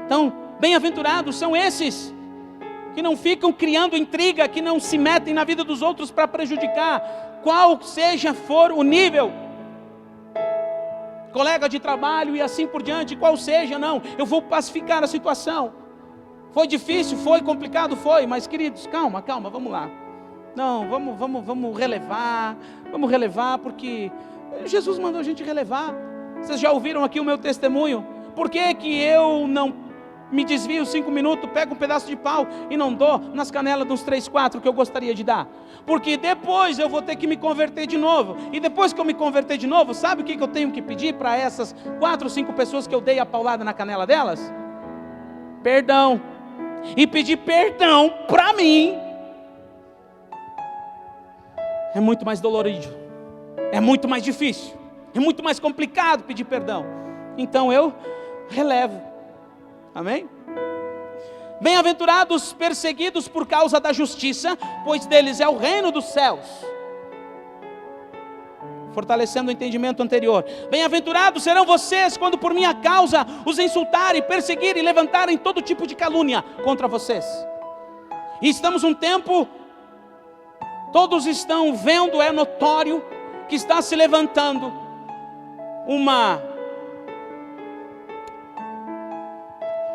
S1: Então, bem-aventurados são esses que não ficam criando intriga, que não se metem na vida dos outros para prejudicar, qual seja for o nível, colega de trabalho e assim por diante, qual seja, não, eu vou pacificar a situação. Foi difícil, foi complicado, foi, mas queridos, calma, vamos lá. Não, vamos relevar, porque Jesus mandou a gente relevar. Vocês já ouviram aqui o meu testemunho? Por que eu não me desvio 5 minutos, pego um pedaço de pau e não dou nas canelas dos 3, 4 que eu gostaria de dar? Porque depois eu vou ter que me converter de novo. E depois que eu me converter de novo, sabe o que eu tenho que pedir para essas 4, 5 pessoas que eu dei a paulada na canela delas? Perdão. E pedir perdão para mim é muito mais dolorido, é muito mais difícil, é muito mais complicado pedir perdão. Então eu relevo. Amém? Bem-aventurados perseguidos por causa da justiça, pois deles é o reino dos céus. Fortalecendo o entendimento anterior. Bem-aventurados serão vocês quando por minha causa os insultarem, perseguirem e levantarem todo tipo de calúnia contra vocês. E estamos num tempo, todos estão vendo, é notório que está se levantando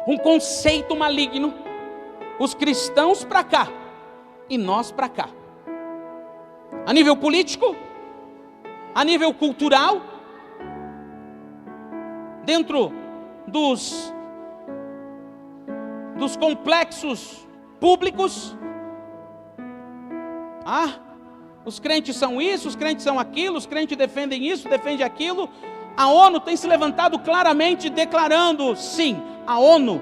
S1: um conceito maligno, os cristãos para cá e nós para cá, a nível político, a nível cultural, dentro dos complexos públicos. Os crentes são isso, os crentes são aquilo, os crentes defendem isso, defendem aquilo. A ONU tem se levantado claramente declarando, sim, a ONU,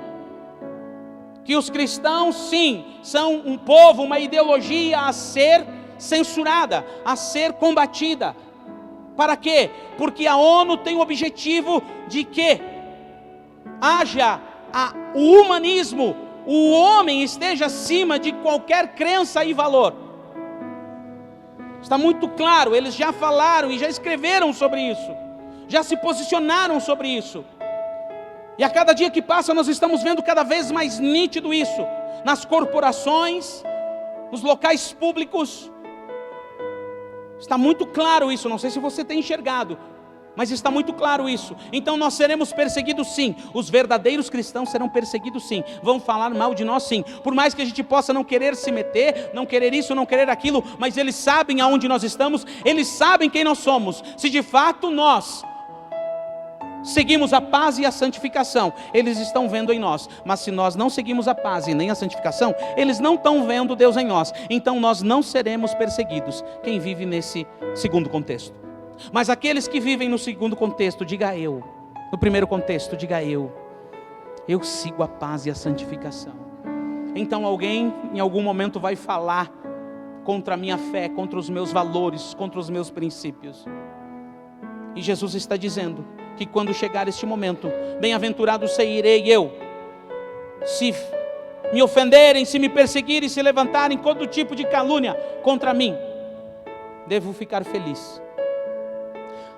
S1: que os cristãos, sim, são um povo, uma ideologia a ser censurada, a ser combatida. Para quê? Porque a ONU tem o objetivo de que haja o humanismo, o homem esteja acima de qualquer crença e valor. Está muito claro, eles já falaram e já escreveram sobre isso, já se posicionaram sobre isso. E a cada dia que passa nós estamos vendo cada vez mais nítido isso, nas corporações, nos locais públicos. Está muito claro isso, não sei se você tem enxergado, mas está muito claro isso. Então nós seremos perseguidos sim, os verdadeiros cristãos serão perseguidos sim, vão falar mal de nós sim, por mais que a gente possa não querer se meter, não querer isso, não querer aquilo, mas eles sabem aonde nós estamos, eles sabem quem nós somos. Se de fato nós seguimos a paz e a santificação, eles estão vendo em nós. Mas se nós não seguimos a paz e nem a santificação, eles não estão vendo Deus em nós. Então nós não seremos perseguidos, quem vive nesse segundo contexto. Mas aqueles que vivem no segundo contexto, diga eu. No primeiro contexto, diga eu sigo a paz e a santificação. Então alguém em algum momento vai falar contra a minha fé, contra os meus valores, contra os meus princípios. E Jesus está dizendo que quando chegar este momento, bem-aventurado serei eu, se me ofenderem, se me perseguirem, se levantarem todo tipo de calúnia contra mim, devo ficar feliz.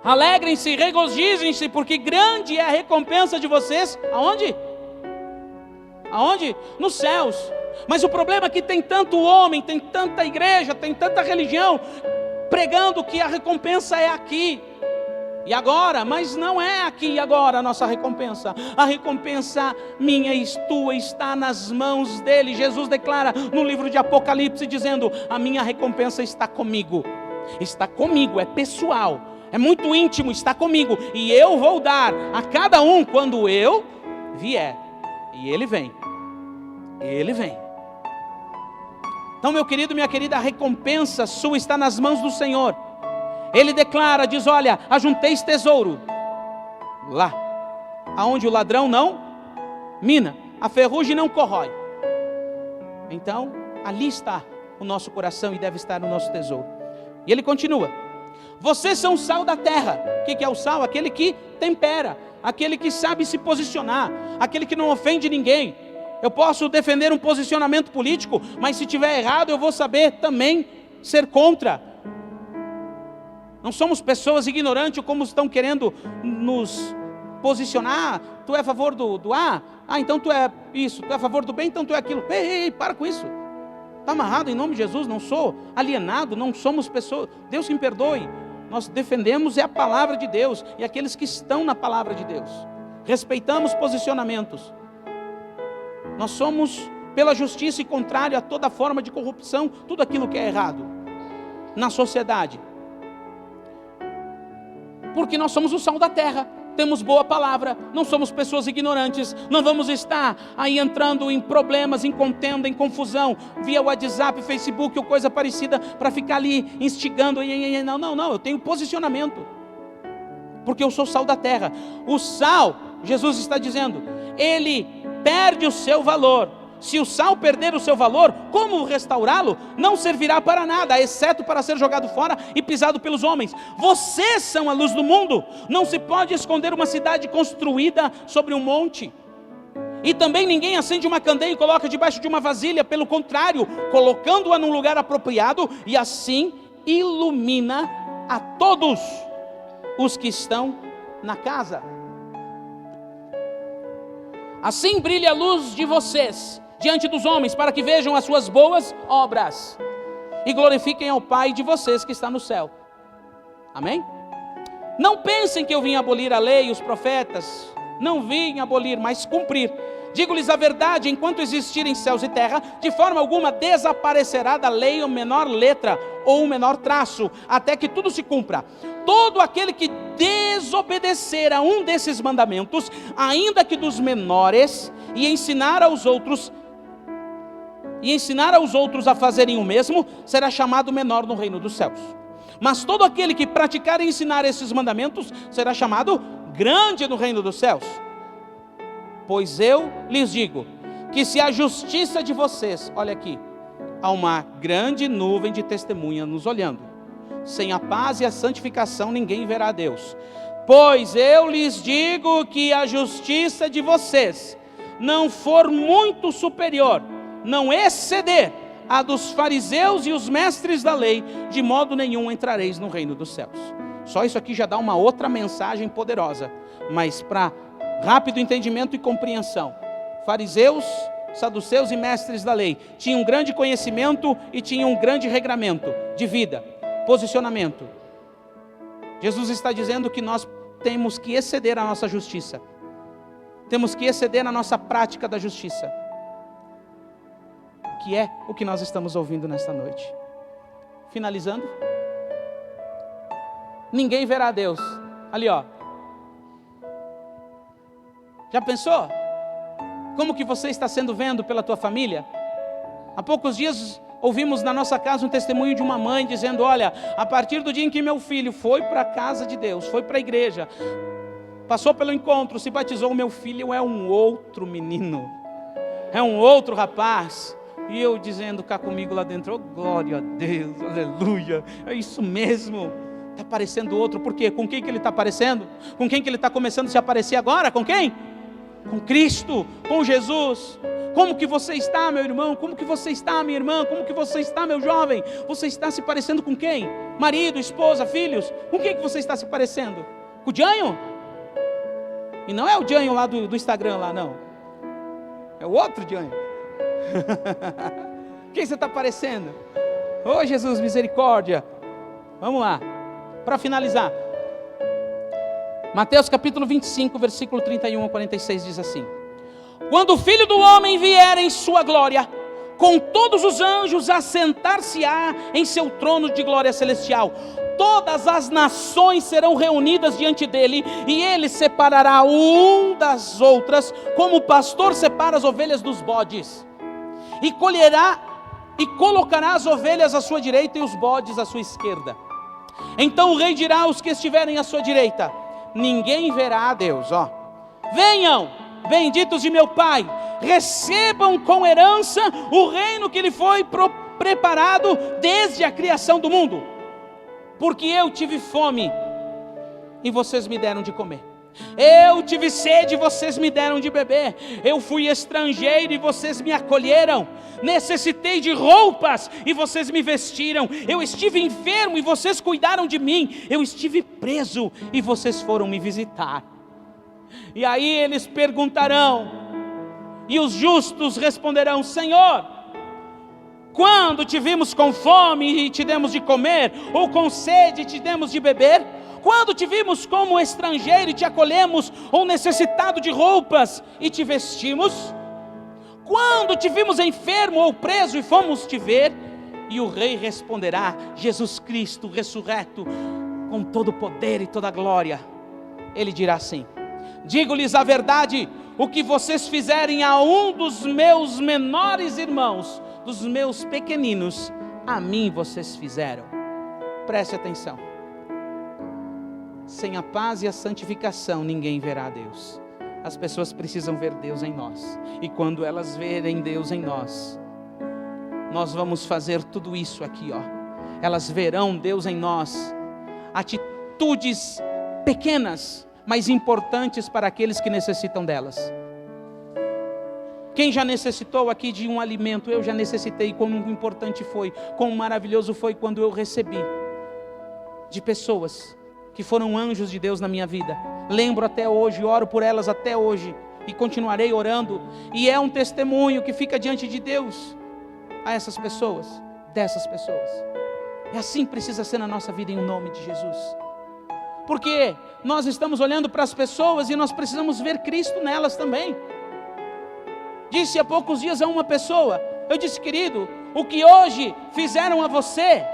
S1: Alegrem-se, regozijem-se, porque grande é a recompensa de vocês. Aonde? Aonde? Nos céus. Mas o problema é que tem tanto homem, tem tanta igreja, tem tanta religião pregando que a recompensa é aqui e agora, mas não é aqui e agora a nossa recompensa. A recompensa minha e tua está nas mãos dele. Jesus declara no livro de Apocalipse dizendo: a minha recompensa está comigo. Está comigo, é pessoal, é muito íntimo, está comigo. E eu vou dar a cada um quando eu vier. E ele vem. Ele vem. Então, meu querido, minha querida, a recompensa sua está nas mãos do Senhor. Ele declara, diz: olha, ajunteis tesouro lá, aonde o ladrão não mina, a ferrugem não corrói. Então, ali está o nosso coração e deve estar o nosso tesouro. E ele continua: vocês são o sal da terra. O que é o sal? Aquele que tempera, aquele que sabe se posicionar, aquele que não ofende ninguém. Eu posso defender um posicionamento político, mas se tiver errado eu vou saber também ser contra. Não somos pessoas ignorantes como estão querendo nos posicionar. Tu é a favor do A? Então tu é isso. Tu é a favor do B? Então tu é aquilo. Ei, para com isso. Está amarrado em nome de Jesus. Não sou alienado, não somos pessoas. Deus que me perdoe. Nós defendemos a palavra de Deus e aqueles que estão na palavra de Deus. Respeitamos posicionamentos. Nós somos pela justiça e contrário a toda forma de corrupção, tudo aquilo que é errado na sociedade. Porque nós somos o sal da terra, temos boa palavra, não somos pessoas ignorantes, não vamos estar aí entrando em problemas, em contenda, em confusão, via WhatsApp, Facebook ou coisa parecida, para ficar ali instigando. Não, eu tenho posicionamento, porque eu sou sal da terra. O sal, Jesus está dizendo, ele perde o seu valor. Se o sal perder o seu valor, como restaurá-lo? Não servirá para nada, exceto para ser jogado fora e pisado pelos homens. Vocês são a luz do mundo. Não se pode esconder uma cidade construída sobre um monte. E também ninguém acende uma candeia e coloca debaixo de uma vasilha. Pelo contrário, colocando-a num lugar apropriado, e assim ilumina a todos os que estão na casa. Assim brilha a luz de vocês diante dos homens, para que vejam as suas boas obras e glorifiquem ao Pai de vocês que está no céu. Amém? Não pensem que eu vim abolir a lei e os profetas. Não vim abolir, mas cumprir. Digo-lhes a verdade: enquanto existirem céus e terra, de forma alguma desaparecerá da lei a menor letra ou o menor traço, até que tudo se cumpra. Todo aquele que desobedecer a um desses mandamentos, ainda que dos menores, e ensinar aos outros a fazerem o mesmo, será chamado menor no reino dos céus. Mas todo aquele que praticar e ensinar esses mandamentos será chamado grande no reino dos céus. Pois eu lhes digo que se a justiça de vocês, olha aqui, há uma grande nuvem de testemunha nos olhando. Sem a paz e a santificação ninguém verá a Deus. Pois eu lhes digo que a justiça de vocês não for muito superior, não exceder a dos fariseus e os mestres da lei, de modo nenhum entrareis no reino dos céus. Só isso aqui já dá uma outra mensagem poderosa, mas para rápido entendimento e compreensão. Fariseus, saduceus e mestres da lei tinham um grande conhecimento e tinham um grande regramento de vida, posicionamento. Jesus está dizendo que nós temos que exceder a nossa justiça, temos que exceder na nossa prática da justiça, que é o que nós estamos ouvindo nesta noite. Finalizando, ninguém verá a Deus. Ali ó, já pensou? Como que você está sendo vendo pela tua família? Há poucos dias ouvimos na nossa casa um testemunho de uma mãe dizendo: olha, a partir do dia em que meu filho foi para a casa de Deus, foi para a igreja, passou pelo encontro, se batizou, meu filho é um outro menino, é um outro rapaz. E eu dizendo cá comigo lá dentro: oh, glória a Deus, aleluia, é isso mesmo. Está parecendo outro, por quê? Com quem que ele está parecendo? Com quem que ele está começando a se aparecer agora? Com quem? Com Cristo, com Jesus. Como que você está, meu irmão? Como que você está, minha irmã? Como que você está, meu jovem? Você está se parecendo com quem? Marido, esposa, filhos? Com quem que você está se parecendo? Com o Janho? E não é o Janho lá do Instagram lá, não. É o outro Janho. Quem você está parecendo? Oh Jesus, misericórdia. Vamos lá, para finalizar, Mateus capítulo 25, versículo 31 a 46 diz assim: quando o Filho do Homem vier em sua glória, com todos os anjos, assentar-se-á em seu trono de glória celestial, todas as nações serão reunidas diante dele, e ele separará um das outras, como o pastor separa as ovelhas dos bodes, e colherá e colocará as ovelhas à sua direita e os bodes à sua esquerda. Então o rei dirá aos que estiverem à sua direita: ninguém verá a Deus. Venham, benditos de meu Pai, recebam com herança o reino que lhe foi preparado desde a criação do mundo. Porque eu tive fome e vocês me deram de comer, eu tive sede e vocês me deram de beber, eu fui estrangeiro e vocês me acolheram, necessitei de roupas e vocês me vestiram, eu estive enfermo e vocês cuidaram de mim, eu estive preso e vocês foram me visitar. E aí eles perguntarão, e os justos responderão: Senhor, quando te vimos com fome e te demos de comer, ou com sede e te demos de beber? Quando te vimos como estrangeiro e te acolhemos, ou necessitado de roupas e te vestimos? Quando te vimos enfermo ou preso e fomos te ver? E o rei responderá, Jesus Cristo ressurreto, com todo o poder e toda a glória, ele dirá assim: digo-lhes a verdade, o que vocês fizerem a um dos meus menores irmãos, dos meus pequeninos, a mim vocês fizeram. Preste atenção. Sem a paz e a santificação ninguém verá a Deus. As pessoas precisam ver Deus em nós, e quando elas verem Deus em nós, nós vamos fazer tudo isso aqui, elas verão Deus em nós, atitudes pequenas, mas importantes para aqueles que necessitam delas. Quem já necessitou aqui de um alimento? Eu já necessitei. Como importante foi, como maravilhoso foi quando eu recebi de pessoas que foram anjos de Deus na minha vida. Lembro até hoje, oro por elas até hoje, e continuarei orando, e é um testemunho que fica diante de Deus a essas pessoas, dessas pessoas. E assim precisa ser na nossa vida, em nome de Jesus. Porque nós estamos olhando para as pessoas e nós precisamos ver Cristo nelas também. Disse há poucos dias a uma pessoa, eu disse: querido, o que hoje fizeram a você,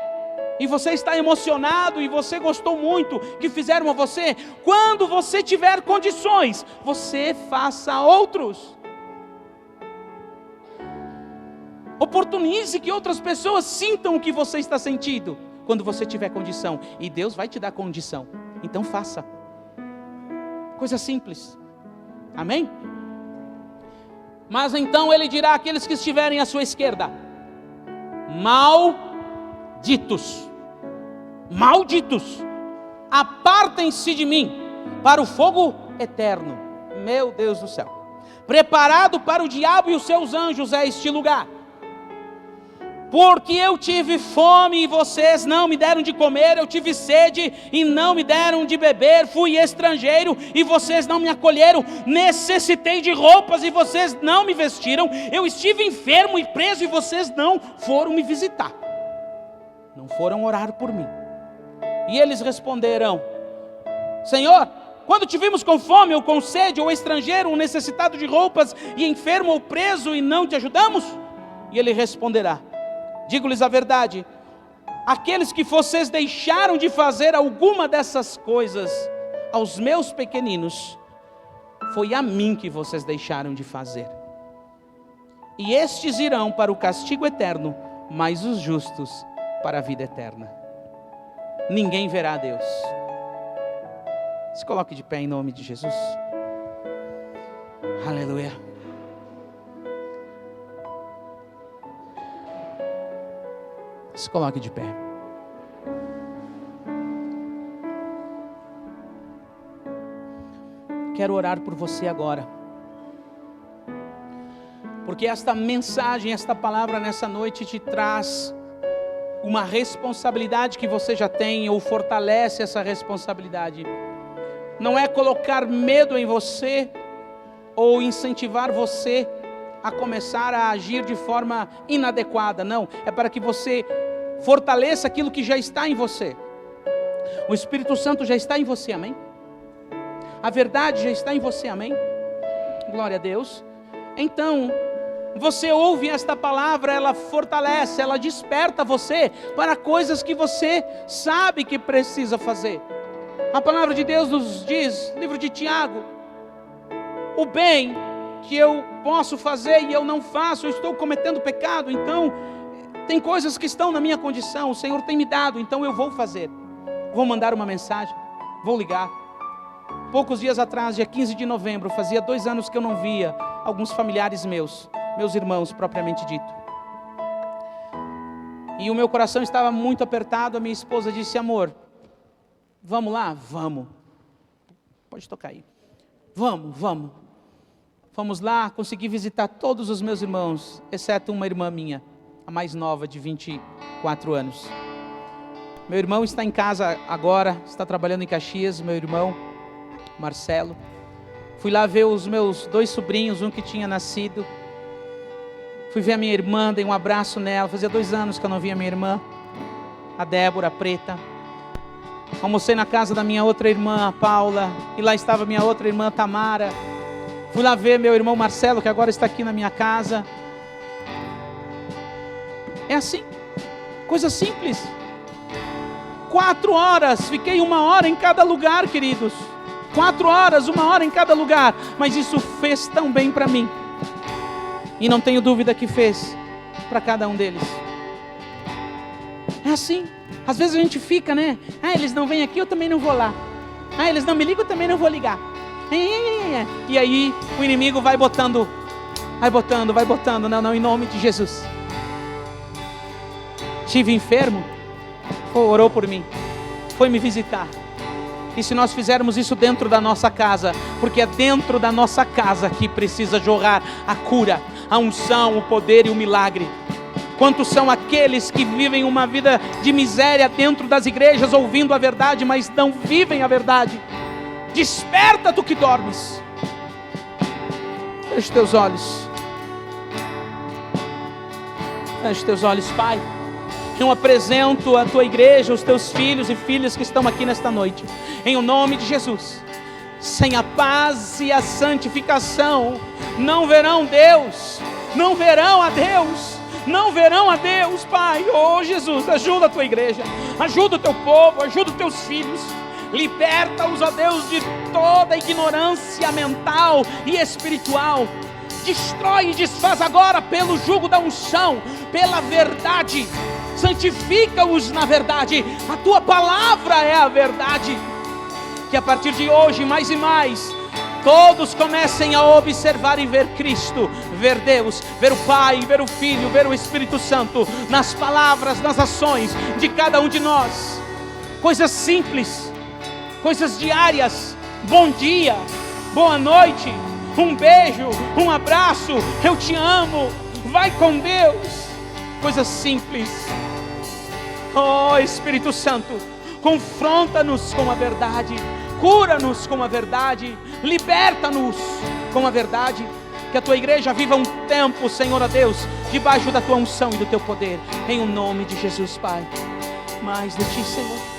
S1: e você está emocionado e você gostou muito que fizeram a você, quando você tiver condições, você faça a outros. Oportunize que outras pessoas sintam o que você está sentindo, quando você tiver condição, e Deus vai te dar condição, então faça. Coisa simples, amém? Mas então ele dirá àqueles que estiverem à sua esquerda: malditos, malditos, apartem-se de mim para o fogo eterno. Meu Deus do céu. Preparado para o diabo e os seus anjos é este lugar. Porque eu tive fome e vocês não me deram de comer, eu tive sede e não me deram de beber, fui estrangeiro e vocês não me acolheram, necessitei de roupas e vocês não me vestiram, eu estive enfermo e preso e vocês não foram me visitar, não foram orar por mim. E eles responderão: Senhor, quando te vimos com fome ou com sede, ou estrangeiro, ou necessitado de roupas, e enfermo ou preso, e não te ajudamos? E ele responderá: digo-lhes a verdade, aqueles que vocês deixaram de fazer alguma dessas coisas aos meus pequeninos, foi a mim que vocês deixaram de fazer. E estes irão para o castigo eterno, mas os justos para a vida eterna. Ninguém verá a Deus. Se coloque de pé em nome de Jesus. Aleluia. Se coloque de pé. Quero orar por você agora, porque esta mensagem, esta palavra nessa noite te traz uma responsabilidade que você já tem, ou fortalece essa responsabilidade. Não é colocar medo em você, ou incentivar você a começar a agir de forma inadequada, não, é para que você fortaleça aquilo que já está em você. O Espírito Santo já está em você, amém? A verdade já está em você, amém? Glória a Deus. Então, você ouve esta palavra, ela fortalece, ela desperta você para coisas que você sabe que precisa fazer. A palavra de Deus nos diz, livro de Tiago, o bem que eu posso fazer e eu não faço, eu estou cometendo pecado, então tem coisas que estão na minha condição, o Senhor tem me dado, então eu vou fazer. Vou mandar uma mensagem, vou ligar. Poucos dias atrás, dia 15 de novembro, fazia 2 anos que eu não via alguns familiares meus irmãos propriamente dito. E o meu coração estava muito apertado, a minha esposa disse: amor, vamos lá? Vamos. Pode tocar aí. Vamos. Fomos lá, consegui visitar todos os meus irmãos, exceto uma irmã minha, a mais nova, de 24 anos. Meu irmão está em casa agora, está trabalhando em Caxias, meu irmão Marcelo. Fui lá ver os meus 2 sobrinhos, um que tinha nascido. Fui ver a minha irmã, dei um abraço nela. Fazia 2 anos que eu não via minha irmã, a Débora, a Preta. Almocei na casa da minha outra irmã, a Paula, e lá estava minha outra irmã, Tamara. Fui lá ver meu irmão Marcelo, que agora está aqui na minha casa. É assim, coisa simples. 4 horas, fiquei 1 hora em cada lugar, queridos. 4 horas, 1 hora em cada lugar. Mas isso fez tão bem para mim. E não tenho dúvida que fez para cada um deles. É assim. Às vezes a gente fica, né? Eles não vêm aqui, eu também não vou lá. Eles não me ligam, eu também não vou ligar. E aí o inimigo vai botando. Não, em nome de Jesus. Estive enfermo, orou por mim, foi me visitar. E se nós fizermos isso dentro da nossa casa, porque é dentro da nossa casa que precisa jorrar a cura, a unção, o poder e o milagre. Quantos são aqueles que vivem uma vida de miséria dentro das igrejas, ouvindo a verdade, mas não vivem a verdade? Desperta, tu que dormes. Feche teus olhos. Feche teus olhos, Pai. Eu apresento a tua igreja, os teus filhos e filhas que estão aqui nesta noite, em o nome de Jesus. Sem a paz e a santificação, não verão Deus, não verão a Deus, não verão a Deus, Pai. Oh Jesus, ajuda a tua igreja, ajuda o teu povo, ajuda os teus filhos, liberta-os, ó Deus, de toda ignorância mental e espiritual. Destrói e desfaz agora pelo jugo da unção, pela verdade. Santifica-os na verdade, a tua palavra é a verdade. Que a partir de hoje, mais e mais, todos comecem a observar e ver Cristo, ver Deus, ver o Pai, ver o Filho, ver o Espírito Santo, nas palavras, nas ações de cada um de nós. Coisas simples, coisas diárias, bom dia, boa noite, um beijo, um abraço, eu te amo, vai com Deus, coisas simples. Oh Espírito Santo, confronta-nos com a verdade, cura-nos com a verdade, liberta-nos com a verdade, que a tua igreja viva um tempo, Senhor, a Deus, debaixo da tua unção e do teu poder, em o nome de Jesus, Pai. Mais de ti, Senhor.